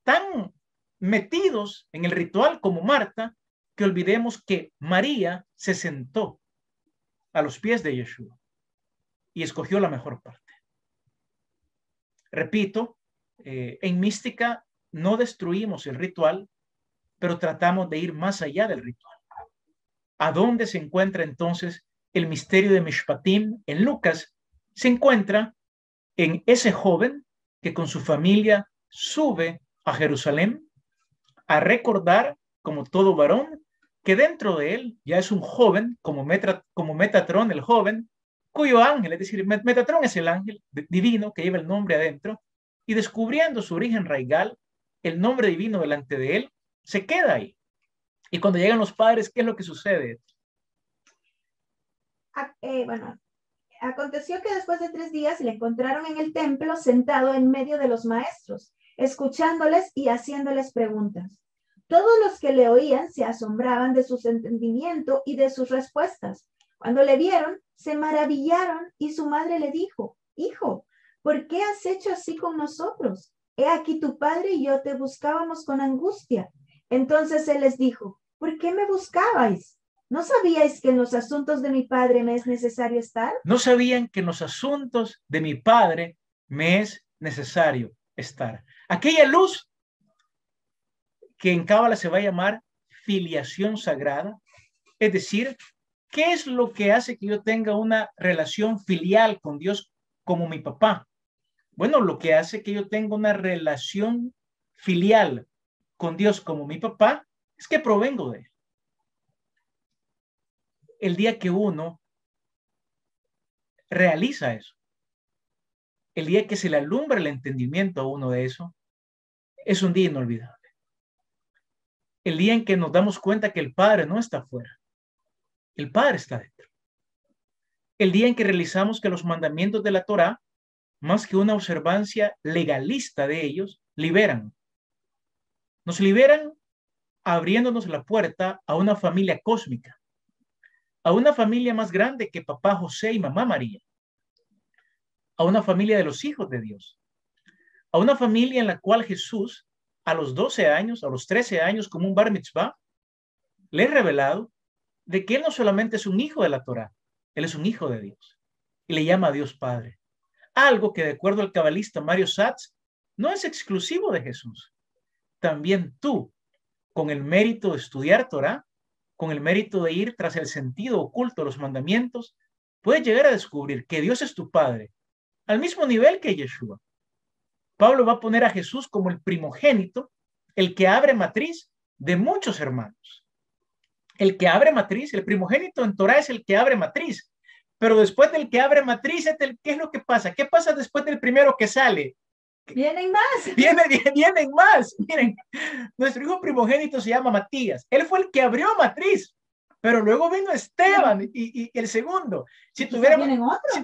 tan metidos en el ritual como Marta que olvidemos que María se sentó a los pies de Yeshua y escogió la mejor parte. Repito, en mística no destruimos el ritual, pero tratamos de ir más allá del ritual. ¿A dónde se encuentra entonces el misterio de Mishpatim? En Lucas se encuentra en ese joven que con su familia sube a Jerusalén a recordar, como todo varón, que dentro de él ya es un joven, como Metatrón, el joven, cuyo ángel, es decir, Metatrón es el ángel divino que lleva el nombre adentro, y descubriendo su origen raigal, el nombre divino delante de él, se queda ahí. Y cuando llegan los padres, ¿qué es lo que sucede? Bueno, aconteció que después de 3 días le encontraron en el templo sentado en medio de los maestros, escuchándoles y haciéndoles preguntas. Todos los que le oían se asombraban de su entendimiento y de sus respuestas. Cuando le vieron, se maravillaron y su madre le dijo: Hijo, ¿por qué has hecho así con nosotros? He aquí tu padre y yo te buscábamos con angustia. Entonces él les dijo: ¿Por qué me buscabais? ¿No sabíais que en los asuntos de mi padre me es necesario estar? No sabían que en los asuntos de mi padre me es necesario estar. Aquella luz que en Cábala se va a llamar filiación sagrada, es decir, ¿qué es lo que hace que yo tenga una relación filial con Dios como mi papá? Bueno, lo que hace que yo tenga una relación filial con Dios como mi papá es que provengo de él. El día que uno realiza eso, el día que se le alumbra el entendimiento a uno de eso, es un día inolvidable. El día en que nos damos cuenta que el Padre no está afuera, el Padre está dentro. El día en que realizamos que los mandamientos de la Torá, más que una observancia legalista de ellos, liberan. Nos liberan abriéndonos la puerta a una familia cósmica, a una familia más grande que papá José y mamá María, a una familia de los hijos de Dios, a una familia en la cual Jesús, a los 12 años, a los 13 años, como un bar mitzvah, le he revelado de que él no solamente es un hijo de la Torá, él es un hijo de Dios y le llama a Dios Padre. Algo que, de acuerdo al cabalista Mario Satz, no es exclusivo de Jesús. También tú, con el mérito de estudiar Torá, con el mérito de ir tras el sentido oculto de los mandamientos, puedes llegar a descubrir que Dios es tu Padre, al mismo nivel que Yeshua. Pablo va a poner a Jesús como el primogénito, el que abre matriz de muchos hermanos. El que abre matriz, el primogénito en Torá es el que abre matriz. Pero después del que abre matriz, ¿qué es lo que pasa? ¿Qué pasa después del primero que sale? Vienen más. Vienen más. Miren, nuestro hijo primogénito se llama Matías. Él fue el que abrió matriz. Pero luego vino Esteban y el segundo. Si tuviéramos... ¿Vienen otros?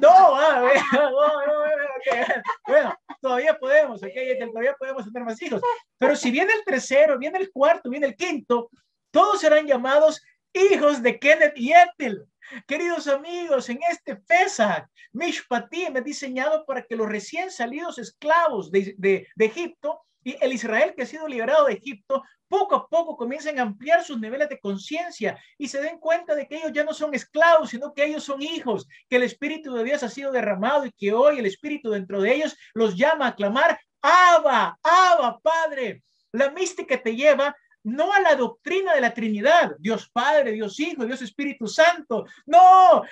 Bueno, todavía podemos, ¿okay? Todavía podemos tener más hijos. Pero si viene el tercero, viene el cuarto, viene el quinto, todos serán llamados hijos de Kenneth y Ethel. Queridos amigos, en este Pesach, Mishpatim es diseñado para que los recién salidos esclavos de Egipto y el Israel que ha sido liberado de Egipto, poco a poco comiencen a ampliar sus niveles de conciencia y se den cuenta de que ellos ya no son esclavos, sino que ellos son hijos, que el Espíritu de Dios ha sido derramado y que hoy el Espíritu dentro de ellos los llama a clamar, Abba, Abba, Padre. La mística te lleva no a la doctrina de la Trinidad, Dios Padre, Dios Hijo, Dios Espíritu Santo. No,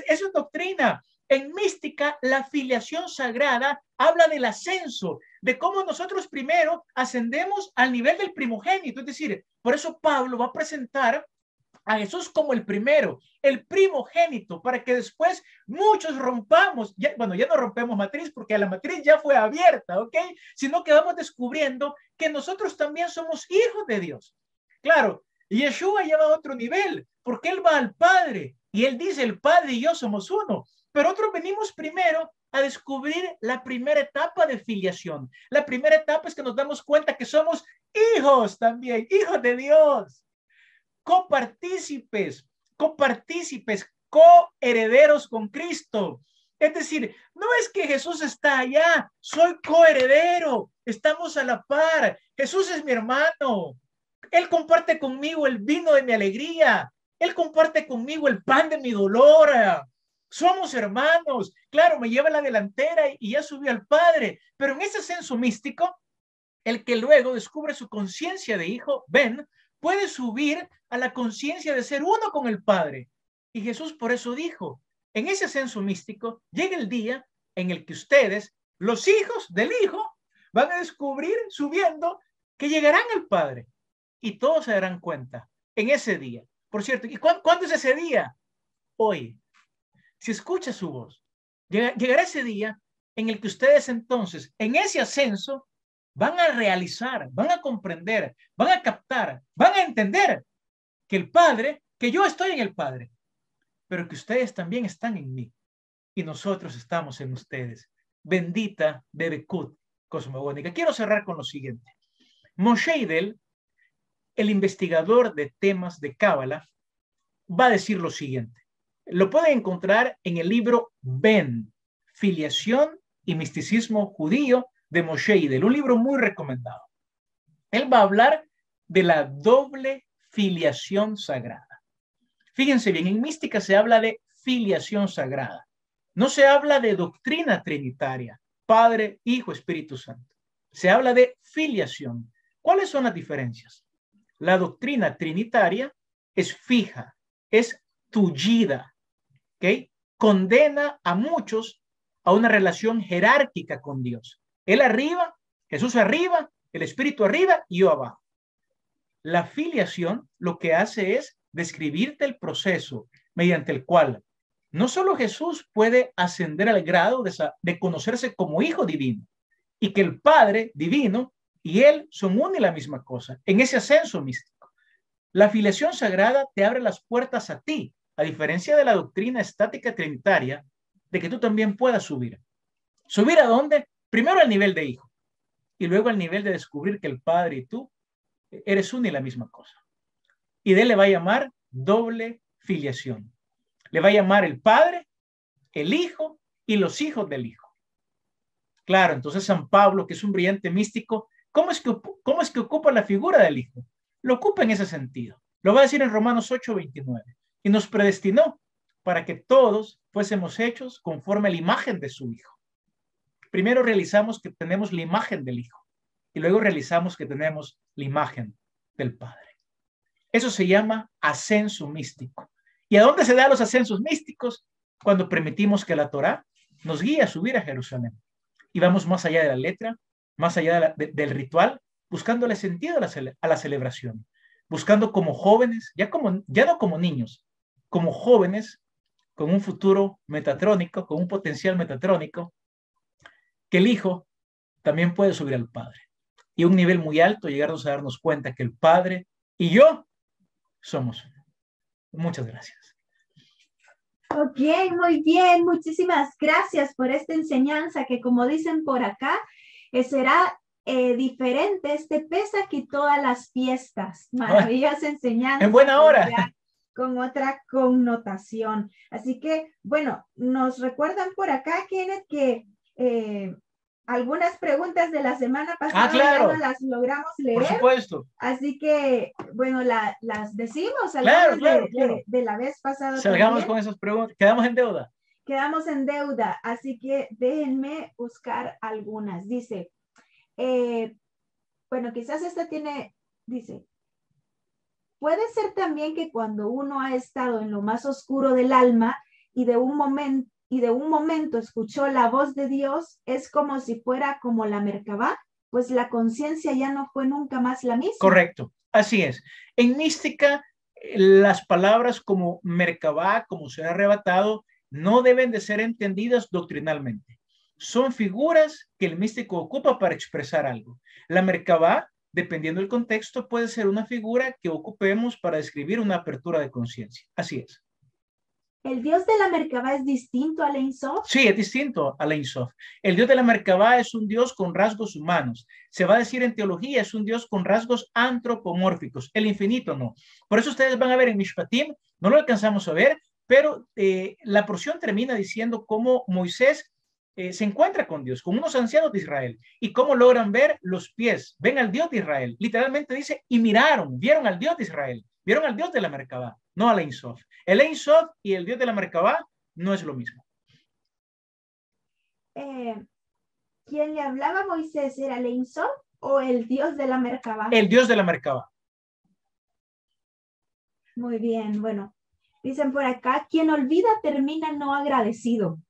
eso es doctrina. En mística, la filiación sagrada habla del ascenso, de cómo nosotros primero ascendemos al nivel del primogénito. Es decir, por eso Pablo va a presentar a Jesús como el primero, el primogénito, para que después muchos rompamos, ya no rompemos matriz porque la matriz ya fue abierta, ¿ok? Sino que vamos descubriendo que nosotros también somos hijos de Dios. Claro, Yeshua lleva a otro nivel, porque él va al Padre, y él dice, el Padre y yo somos uno, pero otros venimos primero a descubrir la primera etapa de filiación. La primera etapa es que nos damos cuenta que somos hijos también, hijos de Dios. Copartícipes, coherederos con Cristo. Es decir, no es que Jesús está allá, soy coheredero, estamos a la par. Jesús es mi hermano. Él comparte conmigo el vino de mi alegría. Él comparte conmigo el pan de mi dolor. Somos hermanos. Claro, me lleva a la delantera y ya subió al Padre. Pero en ese ascenso místico, el que luego descubre su conciencia de hijo, Ben, puede subir a la conciencia de ser uno con el Padre. Y Jesús por eso dijo, en ese ascenso místico, llega el día en el que ustedes, los hijos del Hijo, van a descubrir subiendo que llegarán al Padre. Y todos se darán cuenta en ese día. Por cierto, ¿y cuándo es ese día? Hoy. Si escucha su voz, llegará ese día en el que ustedes entonces, en ese ascenso, van a realizar, van a comprender, van a captar, van a entender que el Padre, que yo estoy en el Padre, pero que ustedes también están en mí y nosotros estamos en ustedes. Bendita Bebekut cosmogónica. Quiero cerrar con lo siguiente. Moshe Idel, el investigador de temas de Cábala, va a decir lo siguiente. Lo pueden encontrar en el libro Ben, Filiación y Misticismo Judío de Moshe Idel, un libro muy recomendado. Él va a hablar de la doble filiación sagrada. Fíjense bien, en mística se habla de filiación sagrada. No se habla de doctrina trinitaria, Padre, Hijo, Espíritu Santo. Se habla de filiación. ¿Cuáles son las diferencias? La doctrina trinitaria es fija, es tullida, ¿ok? Condena a muchos a una relación jerárquica con Dios. Él arriba, Jesús arriba, el Espíritu arriba y yo abajo. La filiación lo que hace es describirte el proceso mediante el cual no solo Jesús puede ascender al grado de conocerse como hijo divino y que el Padre divino y él son una y la misma cosa en ese ascenso místico. La filiación sagrada te abre las puertas a ti, a diferencia de la doctrina estática trinitaria, de que tú también puedas subir. ¿Subir a dónde? Primero al nivel de hijo y luego al nivel de descubrir que el Padre y tú eres una y la misma cosa. Y de él le va a llamar doble filiación. Le va a llamar el Padre, el Hijo y los hijos del Hijo. Claro, entonces San Pablo, que es un brillante místico, ¿cómo es que ocupa la figura del Hijo? Lo ocupa en ese sentido. Lo va a decir en Romanos 8:29. Y nos predestinó para que todos fuésemos hechos conforme a la imagen de su Hijo. Primero realizamos que tenemos la imagen del Hijo y luego realizamos que tenemos la imagen del Padre. Eso se llama ascenso místico. ¿Y a dónde se dan los ascensos místicos? Cuando permitimos que la Torá nos guíe a subir a Jerusalén. Y vamos más allá de la letra, más allá del ritual, buscándole sentido a la celebración, buscando como jóvenes, ya no como niños, como jóvenes con un futuro metatrónico, con un potencial metatrónico, que el Hijo también puede subir al Padre. Y a un nivel muy alto, llegarnos a darnos cuenta que el Padre y yo somos uno. Muchas gracias. Ok, muy bien. Muchísimas gracias por esta enseñanza que, como dicen por acá, será diferente este Pesaj y todas las fiestas. Maravillosas enseñanzas. En buena hora. con otra connotación. Así que, bueno, nos recuerdan por acá, Kenneth, que algunas preguntas de la semana pasada claro, ya no las logramos por leer. supuesto. Así que, bueno, las decimos, Claro, algunas claro. de la vez pasada Salgamos también. con esas preguntas. Quedamos en deuda. Quedamos en deuda, así que déjenme buscar algunas. Dice, bueno, quizás esta dice, puede ser también que cuando uno ha estado en lo más oscuro del alma y de un momento escuchó la voz de Dios, es como si fuera como la Merkabah, pues la conciencia ya no fue nunca más la misma. Correcto, así es. En mística, las palabras como Merkabah, como ser arrebatado, no deben de ser entendidas doctrinalmente. Son figuras que el místico ocupa para expresar algo. La Merkabah, dependiendo del contexto, puede ser una figura que ocupemos para describir una apertura de conciencia. Así es. ¿El Dios de la Merkabah es distinto al Ein Sof? Sí, es distinto al Ein Sof. El Dios de la Merkabah es un Dios con rasgos humanos. Se va a decir en teología, es un Dios con rasgos antropomórficos. El infinito no. Por eso ustedes van a ver en Mishpatim, no lo alcanzamos a ver, pero la porción termina diciendo cómo Moisés se encuentra con Dios, con unos ancianos de Israel, y cómo logran ver los pies, ven al Dios de Israel. Literalmente dice, y vieron al Dios de Israel, vieron al Dios de la Merkabah, no al Ein Sof. El Ein Sof y el Dios de la Merkabah no es lo mismo. ¿Quién le hablaba a Moisés era el Ein Sof o el Dios de la Merkabah? El Dios de la Merkabah. Muy bien, bueno. Dicen por acá, quien olvida termina no agradecido.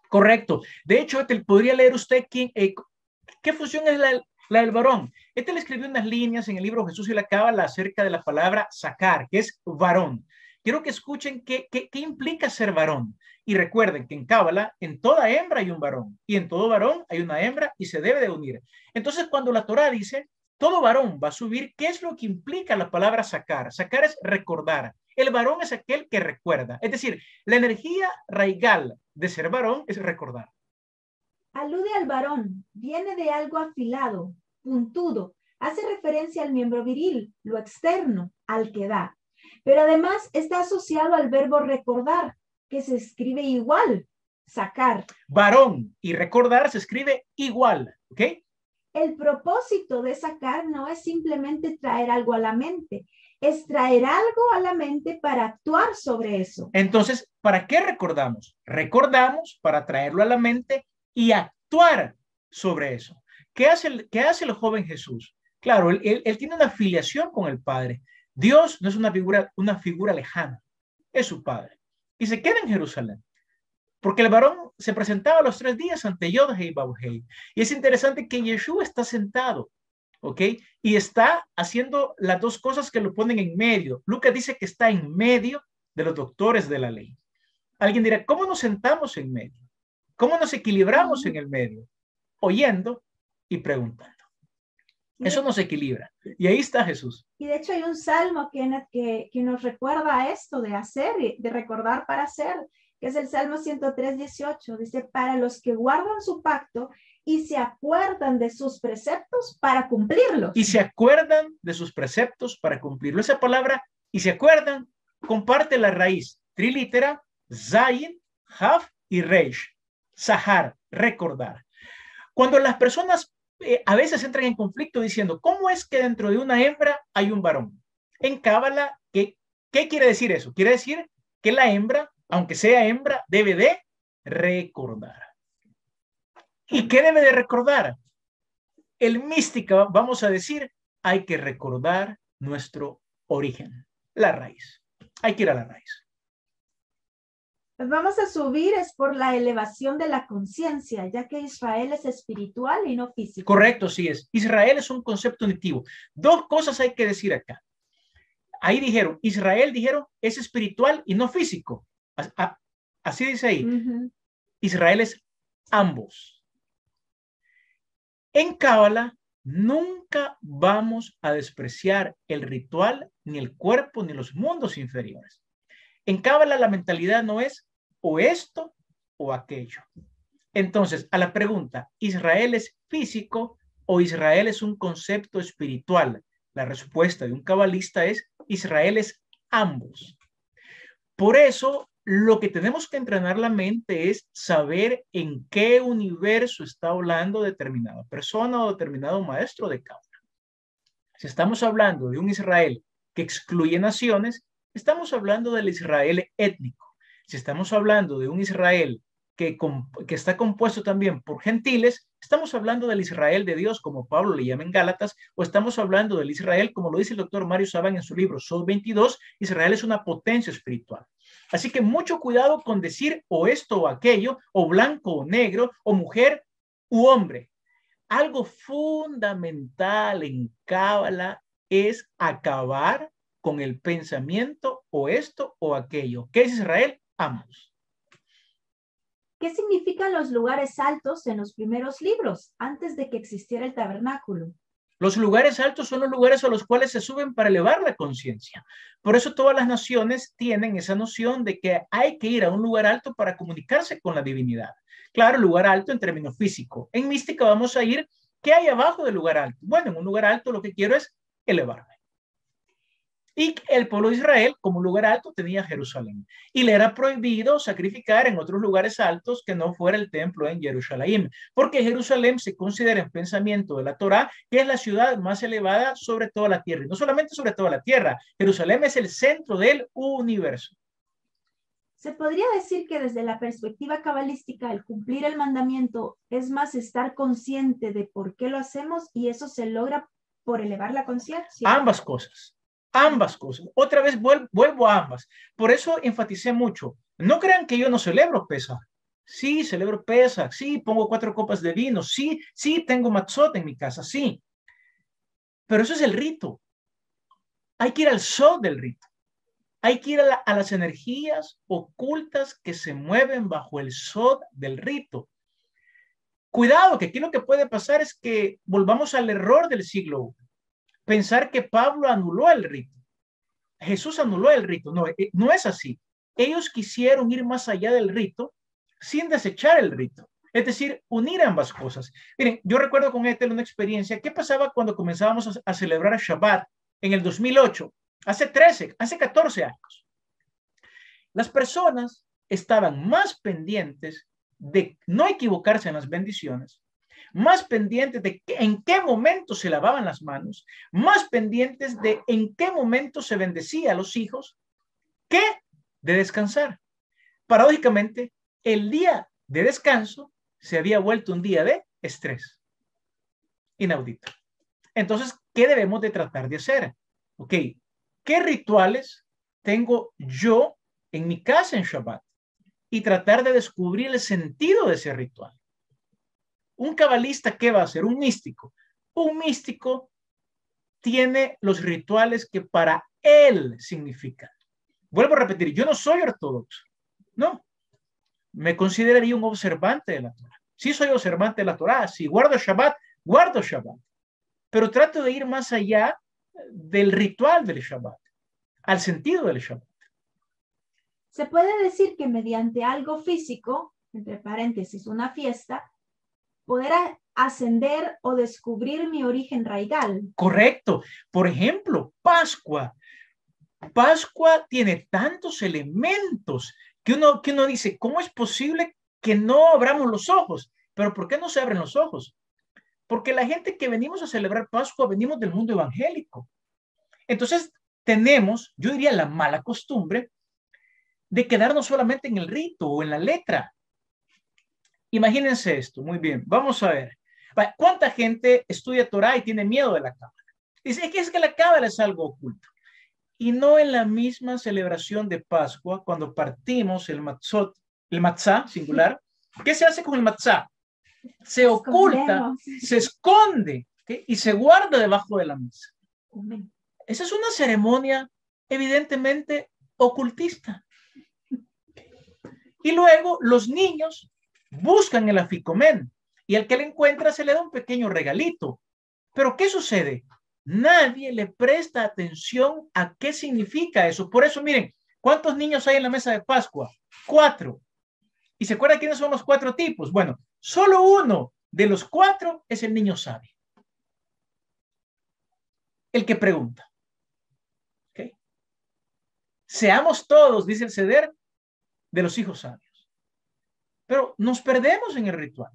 Correcto. De hecho, podría leer usted qué función es la del varón. Le escribió unas líneas en el libro Jesús y la Cábala acerca de la palabra sacar, que es varón. Quiero que escuchen qué implica ser varón. Y recuerden que en Cábala, en toda hembra hay un varón, y en todo varón hay una hembra, y se debe de unir. Entonces, cuando la Torá dice, todo varón va a subir, ¿qué es lo que implica la palabra sacar? Sacar es recordar. El varón es aquel que recuerda. Es decir, la energía raigal de ser varón es recordar. Alude al varón, viene de algo afilado, puntudo, hace referencia al miembro viril, lo externo, al que da. Pero además está asociado al verbo recordar, que se escribe igual, sacar. Varón y recordar se escribe igual, ¿ok? El propósito de sacar no es simplemente traer algo a la mente, es traer algo a la mente para actuar sobre eso. Entonces, ¿para qué recordamos? Recordamos para traerlo a la mente y actuar sobre eso. ¿Qué hace el joven Jesús? Claro, él tiene una filiación con el Padre. Dios no es una figura lejana, es su Padre. Y se queda en Jerusalén. Porque el varón se presentaba los 3 días ante Yod-Heh y Vav-Heh. Y es interesante que Yeshua está sentado, ¿ok? Y está haciendo las dos cosas que lo ponen en medio. Lucas dice que está en medio de los doctores de la ley. Alguien dirá, ¿cómo nos sentamos en medio? ¿Cómo nos equilibramos en el medio? Oyendo y preguntando. Eso nos equilibra. Y ahí está Jesús. Y de hecho hay un salmo que nos recuerda esto de hacer, de recordar para hacer, que es el Salmo 103:18. Dice, para los que guardan su pacto y se acuerdan de sus preceptos para cumplirlos. Y se acuerdan de sus preceptos para cumplirlos. Esa palabra, y se acuerdan, comparte la raíz trilítera, Zayin, Haf y Reish. Sahar, recordar. Cuando las personas a veces entran en conflicto diciendo, ¿cómo es que dentro de una hembra hay un varón? En Cábala, ¿qué quiere decir eso? Quiere decir que la hembra, aunque sea hembra, debe de recordar. ¿Y qué debe de recordar? El mística, vamos a decir, hay que recordar nuestro origen, la raíz. Hay que ir a la raíz. Vamos a subir es por la elevación de la conciencia, ya que Israel es espiritual y no físico. Correcto, sí es. Israel es un concepto unitivo. 2 cosas hay que decir acá. Ahí dijeron, es espiritual y no físico. Así dice ahí. Israel es ambos. En Cábala nunca vamos a despreciar el ritual, ni el cuerpo, ni los mundos inferiores. En Cábala la mentalidad no es o esto o aquello. Entonces, a la pregunta, ¿Israel es físico o Israel es un concepto espiritual? La respuesta de un cabalista es, Israel es ambos. Por eso, lo que tenemos que entrenar la mente es saber en qué universo está hablando determinada persona o determinado maestro de cábala. Si estamos hablando de un Israel que excluye naciones, estamos hablando del Israel étnico. Si estamos hablando de un Israel que está compuesto también por gentiles, estamos hablando del Israel de Dios, como Pablo le llama en Gálatas, o estamos hablando del Israel, como lo dice el doctor Mario Saban en su libro Sol 22, Israel es una potencia espiritual. Así que mucho cuidado con decir o esto o aquello, o blanco o negro, o mujer u hombre. Algo fundamental en cábala es acabar con el pensamiento o esto o aquello. ¿Qué es Israel? Ambos. ¿Qué significan los lugares altos en los primeros libros, antes de que existiera el tabernáculo? Los lugares altos son los lugares a los cuales se suben para elevar la conciencia. Por eso todas las naciones tienen esa noción de que hay que ir a un lugar alto para comunicarse con la divinidad. Claro, lugar alto en términos físicos. En mística vamos a ir, ¿qué hay abajo del lugar alto? Bueno, en un lugar alto lo que quiero es elevarme. Y el pueblo de Israel, como lugar alto, tenía Jerusalén. Y le era prohibido sacrificar en otros lugares altos que no fuera el templo en Jerusalén, porque Jerusalén se considera en pensamiento de la Torá que es la ciudad más elevada sobre toda la tierra. Y no solamente sobre toda la tierra, Jerusalén es el centro del universo. ¿Se podría decir que desde la perspectiva cabalística el cumplir el mandamiento es más estar consciente de por qué lo hacemos y eso se logra por elevar la conciencia? Ambas cosas. Ambas cosas. Otra vez vuelvo a ambas. Por eso enfaticé mucho. No crean que yo no celebro Pesaj. Sí, celebro Pesaj. Sí, pongo 4 copas de vino. Sí, sí, tengo matzot en mi casa. Sí. Pero eso es el rito. Hay que ir al sol del rito. Hay que ir a las energías ocultas que se mueven bajo el sol del rito. Cuidado, que aquí lo que puede pasar es que volvamos al error del siglo I. Pensar que Pablo anuló el rito. Jesús anuló el rito. No, no es así. Ellos quisieron ir más allá del rito sin desechar el rito. Es decir, unir ambas cosas. Miren, yo recuerdo con Ethel una experiencia. ¿Qué pasaba cuando comenzábamos a celebrar Shabbat en el 2008? Hace 14 años. Las personas estaban más pendientes de no equivocarse en las bendiciones, más pendientes de en qué momento se lavaban las manos, más pendientes de en qué momento se bendecía a los hijos, que de descansar. Paradójicamente, el día de descanso se había vuelto un día de estrés. Inaudito. Entonces, ¿qué debemos de tratar de hacer? Ok, ¿qué rituales tengo yo en mi casa en Shabbat? Y tratar de descubrir el sentido de ese ritual. Un cabalista, ¿qué va a hacer? Un místico. Un místico tiene los rituales que para él significan. Vuelvo a repetir, yo no soy ortodoxo. No. Me consideraría un observante de la Torah. Sí soy observante de la Torah. Si guardo Shabbat, guardo Shabbat. Pero trato de ir más allá del ritual del Shabbat, al sentido del Shabbat. Se puede decir que mediante algo físico, entre paréntesis, una fiesta, poder ascender o descubrir mi origen raigal. Correcto. Por ejemplo, Pascua. Pascua tiene tantos elementos que uno dice, ¿cómo es posible que no abramos los ojos? Pero ¿por qué no se abren los ojos? Porque la gente que venimos a celebrar Pascua venimos del mundo evangélico. Entonces tenemos, yo diría, la mala costumbre de quedarnos solamente en el rito o en la letra. Imagínense esto, muy bien, vamos a ver. ¿Cuánta gente estudia Torah y tiene miedo de la cábala? Dice, es que la cábala es algo oculto. Y no en la misma celebración de Pascua, cuando partimos el matzá singular. ¿Qué se hace con el matzá? Se oculta, se esconde, ¿okay? Y se guarda debajo de la mesa. Esa es una ceremonia evidentemente ocultista. Y luego los niños buscan el aficomén y al que le encuentra se le da un pequeño regalito. Pero ¿qué sucede? Nadie le presta atención a qué significa eso. Por eso, miren, ¿cuántos niños hay en la mesa de Pascua? 4. ¿Y se acuerdan quiénes son los 4 tipos? Bueno, solo uno de los 4 es el niño sabio. El que pregunta. ¿Okay? Seamos todos, dice el ceder, de los hijos sabios. Pero nos perdemos en el ritual.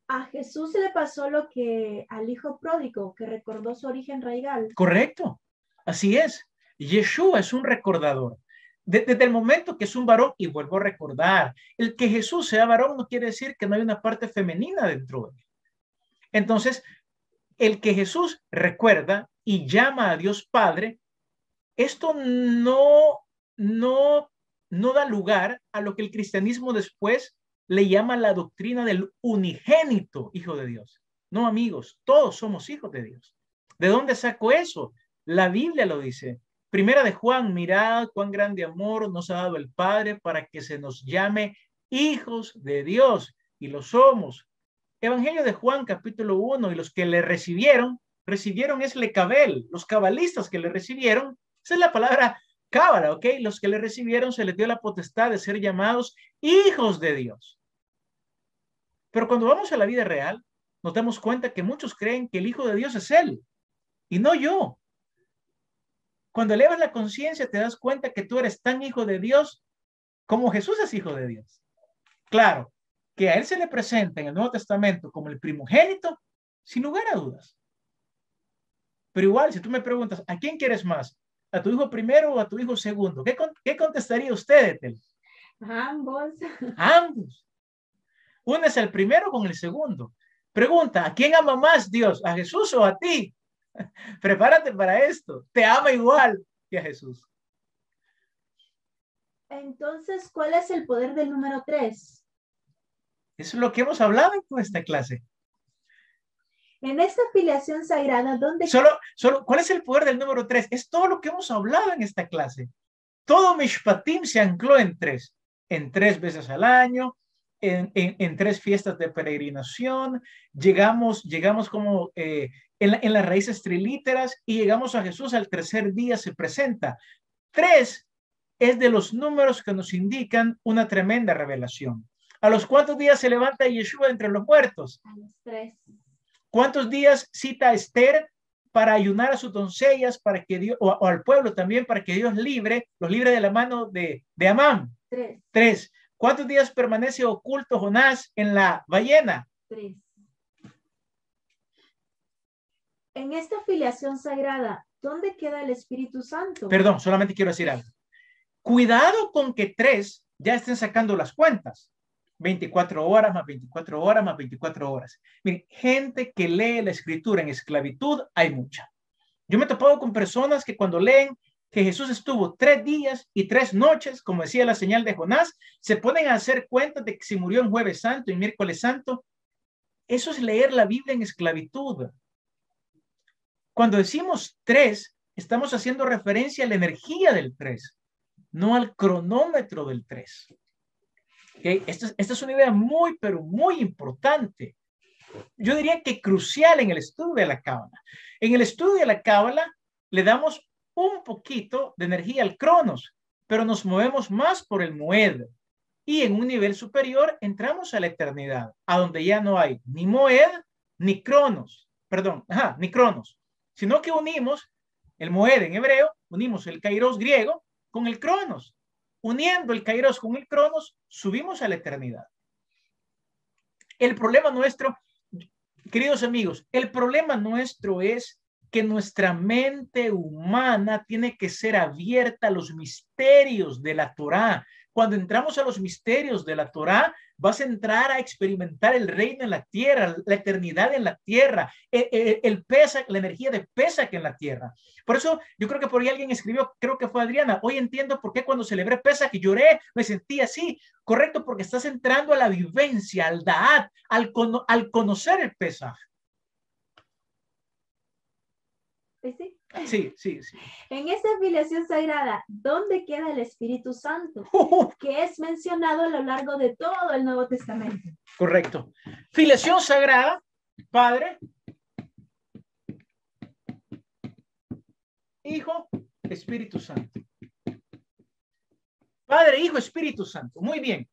A Jesús le pasó lo que al hijo pródigo, que recordó su origen raigal. Correcto, así es. Yeshua es un recordador. Desde el momento que es un varón, y vuelvo a recordar, el que Jesús sea varón no quiere decir que no hay una parte femenina dentro de él. Entonces, el que Jesús recuerda y llama a Dios Padre, esto no da lugar a lo que el cristianismo después le llama la doctrina del unigénito Hijo de Dios. No, amigos, todos somos hijos de Dios. ¿De dónde saco eso? La Biblia lo dice. Primera de Juan, mirad cuán grande amor nos ha dado el Padre para que se nos llame hijos de Dios, y lo somos. Evangelio de Juan, capítulo 1, y los que le recibieron es lecabel, los cabalistas que le recibieron, esa es la palabra cábala, ¿ok? Los que le recibieron se les dio la potestad de ser llamados hijos de Dios. Pero cuando vamos a la vida real, nos damos cuenta que muchos creen que el Hijo de Dios es Él, y no yo. Cuando elevas la conciencia, te das cuenta que tú eres tan hijo de Dios como Jesús es hijo de Dios. Claro, que a Él se le presenta en el Nuevo Testamento como el primogénito, sin lugar a dudas. Pero igual, si tú me preguntas, ¿a quién quieres más? ¿A tu hijo primero o a tu hijo segundo? ¿Qué contestaría usted, Ethel? Ambos. Ambos. Uno es el primero con el segundo. Pregunta, ¿a quién ama más Dios? ¿A Jesús o a ti? Prepárate para esto. Te ama igual que a Jesús. Entonces, ¿cuál es el poder del número 3? Eso es lo que hemos hablado en esta clase. En esta filiación sagrada, ¿dónde? ¿Cuál es el poder del número 3? Es todo lo que hemos hablado en esta clase. Todo Mishpatim se ancló en 3. En 3 veces al año, en 3 fiestas de peregrinación. Llegamos como en las raíces trilíteras y llegamos a Jesús al tercer día se presenta. 3 es de los números que nos indican una tremenda revelación. ¿A los cuántos días se levanta Yeshua entre los muertos? A los 3. ¿Cuántos días cita a Esther para ayunar a sus doncellas, para que Dios, o al pueblo también, para que Dios los libre de la mano de Amán? 3. ¿Cuántos días permanece oculto Jonás en la ballena? 3. En esta filiación sagrada, ¿dónde queda el Espíritu Santo? Perdón, solamente quiero decir algo. Cuidado con que 3 ya estén sacando las cuentas. 24 horas más 24 horas más 24 horas. Miren, gente que lee la escritura en esclavitud, hay mucha. Yo me he topado con personas que cuando leen que Jesús estuvo 3 días y 3 noches, como decía la señal de Jonás, se ponen a hacer cuentas de que si murió en Jueves Santo y Miércoles Santo. Eso es leer la Biblia en esclavitud. Cuando decimos 3, estamos haciendo referencia a la energía del 3, no al cronómetro del 3. ¿Okay? Esta es una idea muy, pero muy importante. Yo diría que crucial en el estudio de la Cábala. En el estudio de la Cábala le damos un poquito de energía al cronos, pero nos movemos más por el moed. Y en un nivel superior entramos a la eternidad, a donde ya no hay ni moed ni cronos, ni cronos, sino que unimos el moed en hebreo, unimos el kairos griego con el cronos. Uniendo el kairos con el cronos, subimos a la eternidad. El problema nuestro, queridos amigos, el problema nuestro es que nuestra mente humana tiene que ser abierta a los misterios de la Torá. Cuando entramos a los misterios de la Torá, vas a entrar a experimentar el reino en la tierra, la eternidad en la tierra, el Pesach, la energía de Pesach en la tierra. Por eso yo creo que por ahí alguien escribió, creo que fue Adriana, hoy entiendo por qué cuando celebré Pesach y lloré, me sentí así. Correcto, porque estás entrando a la vivencia, al Da'at, al conocer el Pesach. Sí. Sí. En esta filiación sagrada, ¿dónde queda el Espíritu Santo? Que es mencionado a lo largo de todo el Nuevo Testamento. Correcto. Filiación sagrada, Padre, Hijo, Espíritu Santo. Padre, Hijo, Espíritu Santo. Muy bien.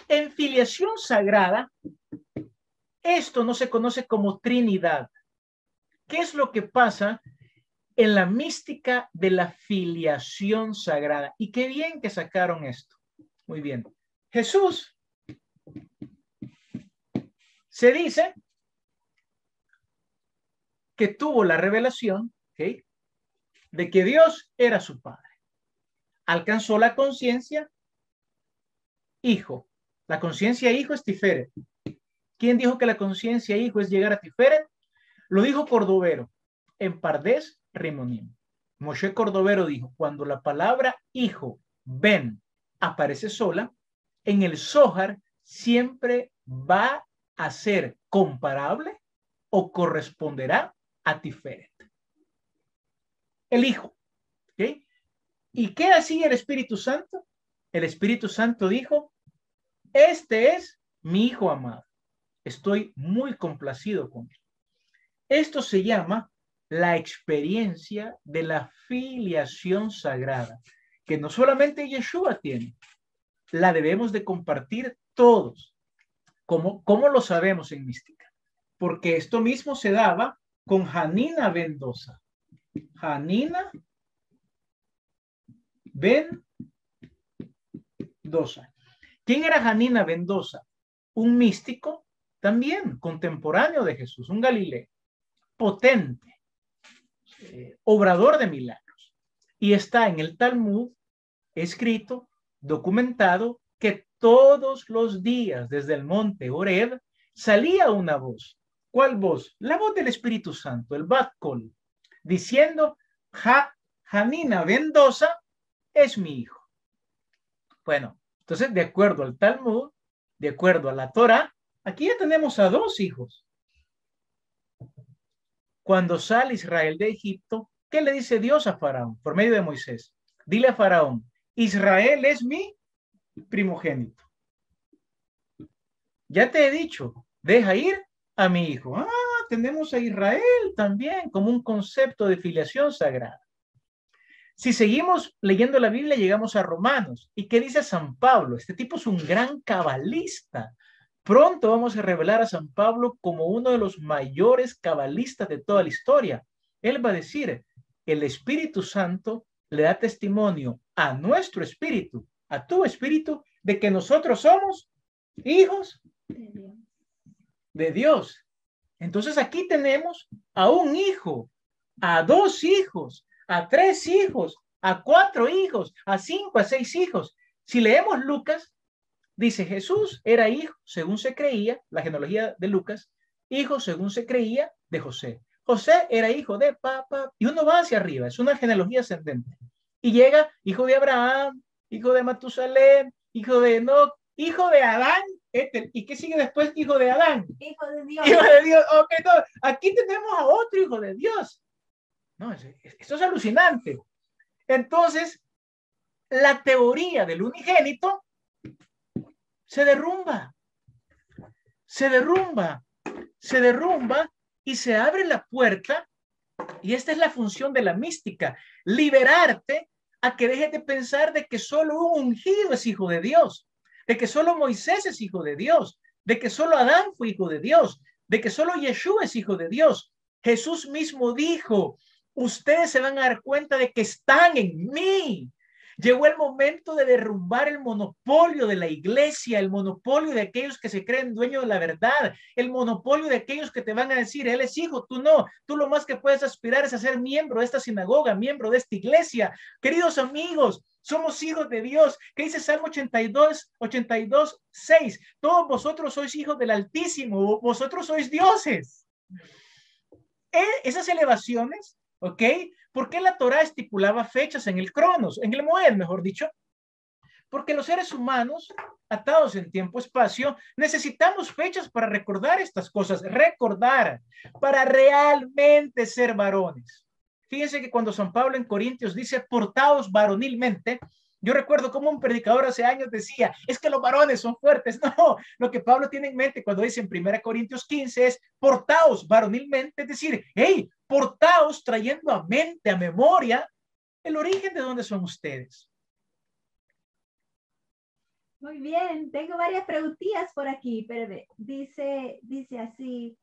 En filiación sagrada, esto no se conoce como Trinidad. ¿Qué es lo que pasa? en la mística de la filiación sagrada. Y qué bien que sacaron esto. Muy bien. Jesús se dice que tuvo la revelación, ¿okay?, de que Dios era su Padre. Alcanzó la conciencia hijo. La conciencia hijo es Tiferet. ¿Quién dijo que la conciencia hijo es llegar a Tiferet? Lo dijo Cordovero en Pardes Rimonim. Moshe Cordovero dijo, cuando la palabra hijo, ben, aparece sola, en el Zohar siempre va a ser comparable o corresponderá a Tiferet. El hijo. ¿Okay? ¿Y qué hacía el Espíritu Santo? El Espíritu Santo dijo, este es mi hijo amado. Estoy muy complacido con él. Esto se llama la experiencia de la filiación sagrada, que no solamente Yeshua tiene, la debemos de compartir todos. ¿Cómo lo sabemos en mística? Porque esto mismo se daba con Janina Mendoza. Janina Mendoza. ¿Quién era Janina Mendoza? Un místico también contemporáneo de Jesús, un galileo, potente, obrador de milagros. Y está en el Talmud escrito, documentado, que todos los días desde el monte Horeb salía una voz. ¿Cuál voz? La voz del Espíritu Santo, el Bat Kol, diciendo, Janina Mendoza es mi hijo. Bueno, entonces, de acuerdo al Talmud, de acuerdo a la Torah, aquí ya tenemos a dos hijos. Cuando sale Israel de Egipto, ¿qué le dice Dios a Faraón por medio de Moisés? Dile a Faraón, Israel es mi primogénito. Ya te he dicho, deja ir a mi hijo. Ah, tenemos a Israel también como un concepto de filiación sagrada. Si seguimos leyendo la Biblia, llegamos a Romanos. ¿Y qué dice San Pablo? Este tipo es un gran cabalista. Pronto vamos a revelar a San Pablo como uno de los mayores cabalistas de toda la historia. Él va a decir, el Espíritu Santo le da testimonio a nuestro espíritu, a tu espíritu, de que nosotros somos hijos de Dios. Entonces aquí tenemos a un hijo, a dos hijos, a tres hijos, a cuatro hijos, a cinco, a seis hijos. Si leemos Lucas, dice Jesús era hijo, según se creía, la genealogía de Lucas, hijo según se creía de José. José era hijo de papá, y uno va hacia arriba, es una genealogía ascendente. Y llega hijo de Abraham, hijo de Matusalén, hijo de Enoc, hijo de Adán. ¿Y qué sigue después? Hijo de Adán. Hijo de Dios. Hijo de Dios. Okay, no. Aquí tenemos a otro hijo de Dios. No, esto es alucinante. Entonces, la teoría del unigénito se derrumba, se derrumba, se derrumba y se abre la puerta. Y esta es la función de la mística, liberarte a que dejes de pensar de que solo un ungido es hijo de Dios, de que solo Moisés es hijo de Dios, de que solo Adán fue hijo de Dios, de que solo Yeshua es hijo de Dios. Jesús mismo dijo, ustedes se van a dar cuenta de que están en mí. Llegó el momento de derrumbar el monopolio de la iglesia, el monopolio de aquellos que se creen dueños de la verdad, el monopolio de aquellos que te van a decir, él es hijo, tú no, tú lo más que puedes aspirar es a ser miembro de esta sinagoga, miembro de esta iglesia. Queridos amigos, somos hijos de Dios. ¿Qué dice Salmo 82, 6? Todos vosotros sois hijos del Altísimo, vosotros sois dioses. Esas elevaciones, ¿ok? ¿Por qué la Torá estipulaba fechas en el Cronos, en el Moed, mejor dicho? Porque los seres humanos, atados en tiempo-espacio, necesitamos fechas para recordar estas cosas, recordar, para realmente ser varones. Fíjense que cuando San Pablo en Corintios dice, portaos varonilmente, yo recuerdo como un predicador hace años decía, es que los varones son fuertes. No, lo que Pablo tiene en mente cuando dice en 1 Corintios 15 es, portaos varonilmente, es decir, hey, portaos trayendo a mente, a memoria, el origen de dónde son ustedes. Muy bien, tengo varias preguntillas por aquí, pero dice así,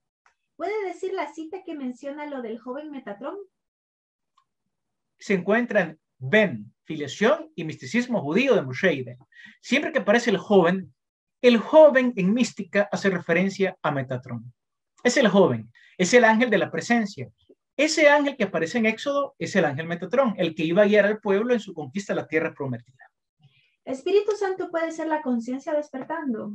¿puede decir la cita que menciona lo del joven Metatrón? se encuentra en Ben, filiación y misticismo judío de Moshe Idel. Siempre que aparece el joven en mística hace referencia a Metatrón. Es el joven, es el ángel de la presencia. Ese ángel que aparece en Éxodo es el ángel Metatrón, el que iba a guiar al pueblo en su conquista de la tierra prometida. Espíritu Santo puede ser la conciencia despertando.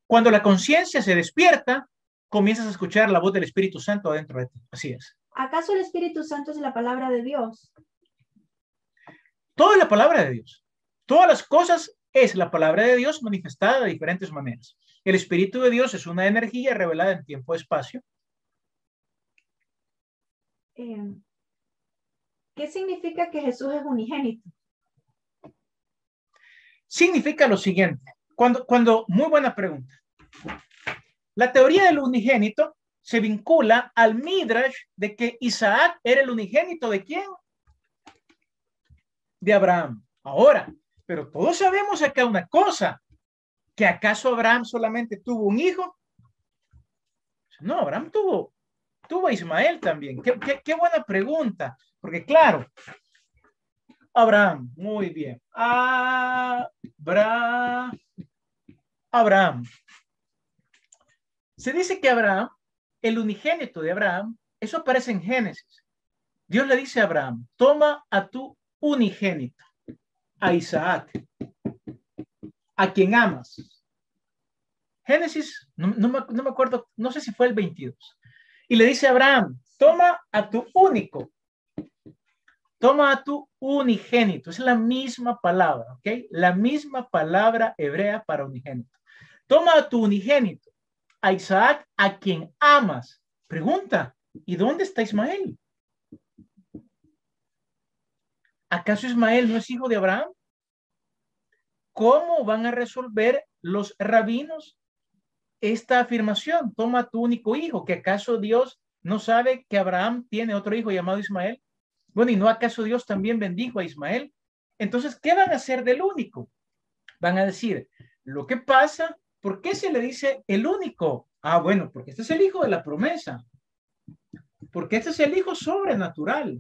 Cuando la conciencia se despierta, comienzas a escuchar la voz del Espíritu Santo adentro de ti. Así es. ¿Acaso el Espíritu Santo es la palabra de Dios? Todo es la palabra de Dios. Todas las cosas es la palabra de Dios manifestada de diferentes maneras. El Espíritu de Dios es una energía revelada en tiempo y espacio. ¿Qué significa que Jesús es unigénito? Significa lo siguiente. Muy buena pregunta. La teoría del unigénito se vincula al Midrash de que Isaac era el unigénito ¿de quién? De Abraham. Ahora, pero todos sabemos acá una cosa, que acaso Abraham solamente tuvo un hijo. No, Abraham tuvo a Ismael también. Qué buena pregunta, porque claro, Abraham, muy bien. Abraham. Se dice que Abraham, el unigénito de Abraham, eso aparece en Génesis. Dios le dice a Abraham, toma a tu unigénito, a Isaac, a quien amas. Génesis, no me acuerdo, no sé si fue el 22. Y le dice a Abraham, toma a tu único, toma a tu unigénito. Es la misma palabra, ¿ok? La misma palabra hebrea para unigénito. Toma a tu unigénito, a Isaac, a quien amas. Pregunta, ¿y dónde está Ismael? ¿Acaso Ismael no es hijo de Abraham? ¿Cómo van a resolver los rabinos esta afirmación? Toma a tu único hijo. ¿Que acaso Dios no sabe que Abraham tiene otro hijo llamado Ismael? Bueno, ¿y no acaso Dios también bendijo a Ismael? Entonces, ¿qué van a hacer del único? Van a decir, lo que pasa, ¿por qué se le dice el único? Bueno, porque este es el hijo de la promesa. Porque este es el hijo sobrenatural.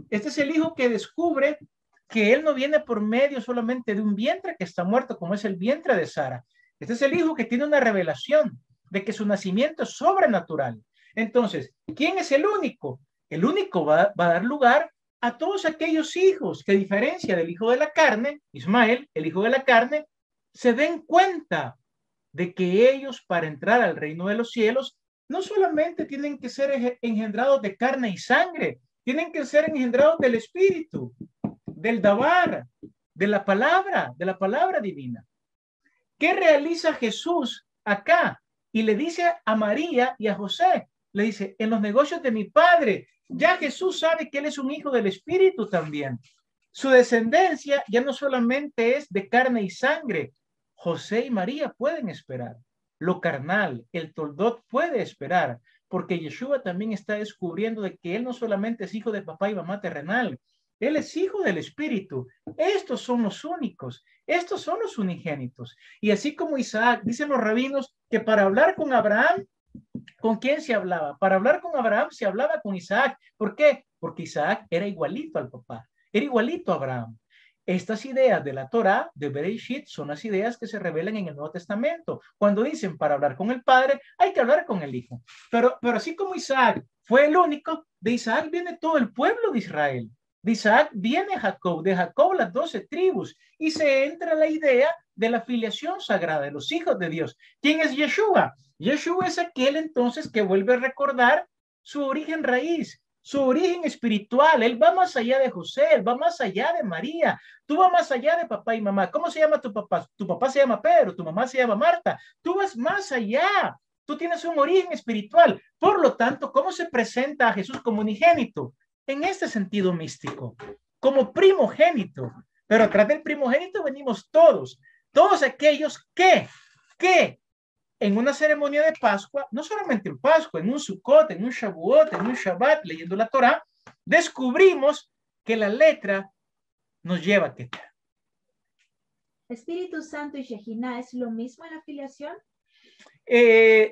Este es el hijo que descubre que él no viene por medio solamente de un vientre que está muerto, como es el vientre de Sara. Este es el hijo que tiene una revelación de que su nacimiento es sobrenatural. Entonces, ¿quién es el único? El único va a dar lugar a todos aquellos hijos que, a diferencia del hijo de la carne, Ismael, el hijo de la carne, se den cuenta de que ellos, para entrar al reino de los cielos, no solamente tienen que ser engendrados de carne y sangre, tienen que ser engendrados del Espíritu, del Dabar, de la palabra divina. ¿Qué realiza Jesús acá? Y le dice a María y a José, le dice, en los negocios de mi Padre, ya Jesús sabe que él es un hijo del Espíritu también. Su descendencia ya no solamente es de carne y sangre. José y María pueden esperar. Lo carnal, el toldot puede esperar, porque Yeshua también está descubriendo de que él no solamente es hijo de papá y mamá terrenal, él es hijo del Espíritu. Estos son los únicos, estos son los unigénitos. Y así como Isaac, dicen los rabinos que para hablar con Abraham, ¿con quién se hablaba? Para hablar con Abraham se hablaba con Isaac. ¿Por qué? Porque Isaac era igualito al papá, era igualito a Abraham. Estas ideas de la Torá, de Bereshit, son las ideas que se revelan en el Nuevo Testamento. Cuando dicen para hablar con el Padre, hay que hablar con el Hijo. Pero así como Isaac fue el único, de Isaac viene todo el pueblo de Israel. De Isaac viene Jacob, de Jacob las 12 tribus. Y se entra la idea de la filiación sagrada, de los hijos de Dios. ¿Quién es Yeshua? Yeshua es aquel entonces que vuelve a recordar su origen raíz, su origen espiritual. Él va más allá de José, él va más allá de María. Tú vas más allá de papá y mamá. ¿Cómo se llama tu papá? Tu papá se llama Pedro, tu mamá se llama Marta. Tú vas más allá. Tú tienes un origen espiritual. Por lo tanto, ¿cómo se presenta a Jesús como unigénito? En este sentido místico, como primogénito. Pero atrás del primogénito venimos todos aquellos que en una ceremonia de Pascua, no solamente en Pascua, en un Sukkot, en un Shavuot, en un Shabbat, leyendo la Torá, descubrimos que la letra nos lleva a Keter. ¿Espíritu Santo y Shejinah es lo mismo en la filiación?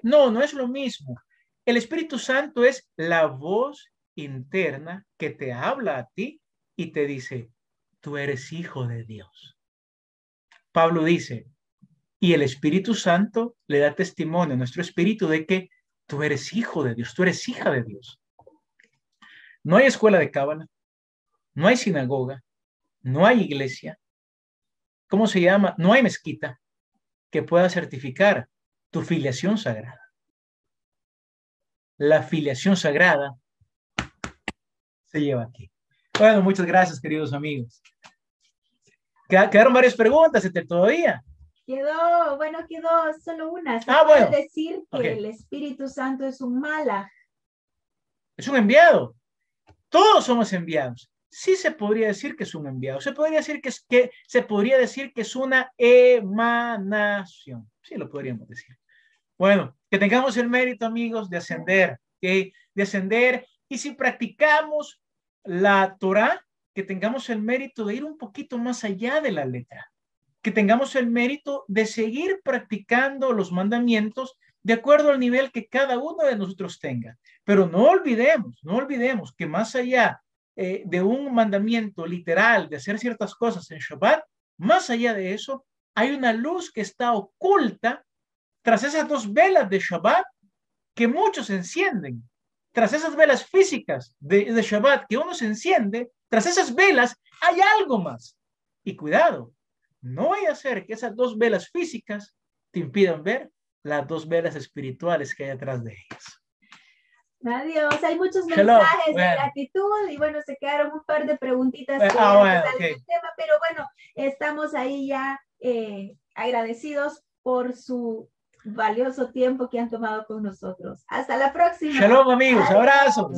No es lo mismo. El Espíritu Santo es la voz interna que te habla a ti y te dice, tú eres hijo de Dios. Pablo dice, y el Espíritu Santo le da testimonio a nuestro espíritu de que tú eres hijo de Dios, tú eres hija de Dios. No hay escuela de cábala, no hay sinagoga, no hay iglesia. ¿Cómo se llama? No hay mezquita que pueda certificar tu filiación sagrada. La filiación sagrada se lleva aquí. Bueno, muchas gracias, queridos amigos. Quedaron varias preguntas todavía. Quedó solo una. ¿Se puede bueno. decir que el Espíritu Santo es un malaj? Es un enviado. Todos somos enviados. Sí se podría decir que es un enviado. Se podría decir que es una emanación. Sí lo podríamos decir. Bueno, que tengamos el mérito, amigos, de ascender, ¿okay? De ascender. Y si practicamos la Torah, que tengamos el mérito de ir un poquito más allá de la letra. Que tengamos el mérito de seguir practicando los mandamientos de acuerdo al nivel que cada uno de nosotros tenga. Pero no olvidemos que más allá de un mandamiento literal de hacer ciertas cosas en Shabbat, más allá de eso, hay una luz que está oculta tras esas dos velas de Shabbat que muchos encienden, tras esas velas físicas de Shabbat que uno se enciende, tras esas velas hay algo más. Y cuidado, no vaya a ser que esas dos velas físicas te impidan ver las dos velas espirituales que hay detrás de ellas. Adiós, hay muchos mensajes de gratitud y bueno, se quedaron un par de preguntitas que salen del tema, pero bueno, estamos ahí ya agradecidos por su valioso tiempo que han tomado con nosotros. Hasta la próxima. Shalom, amigos, abrazos.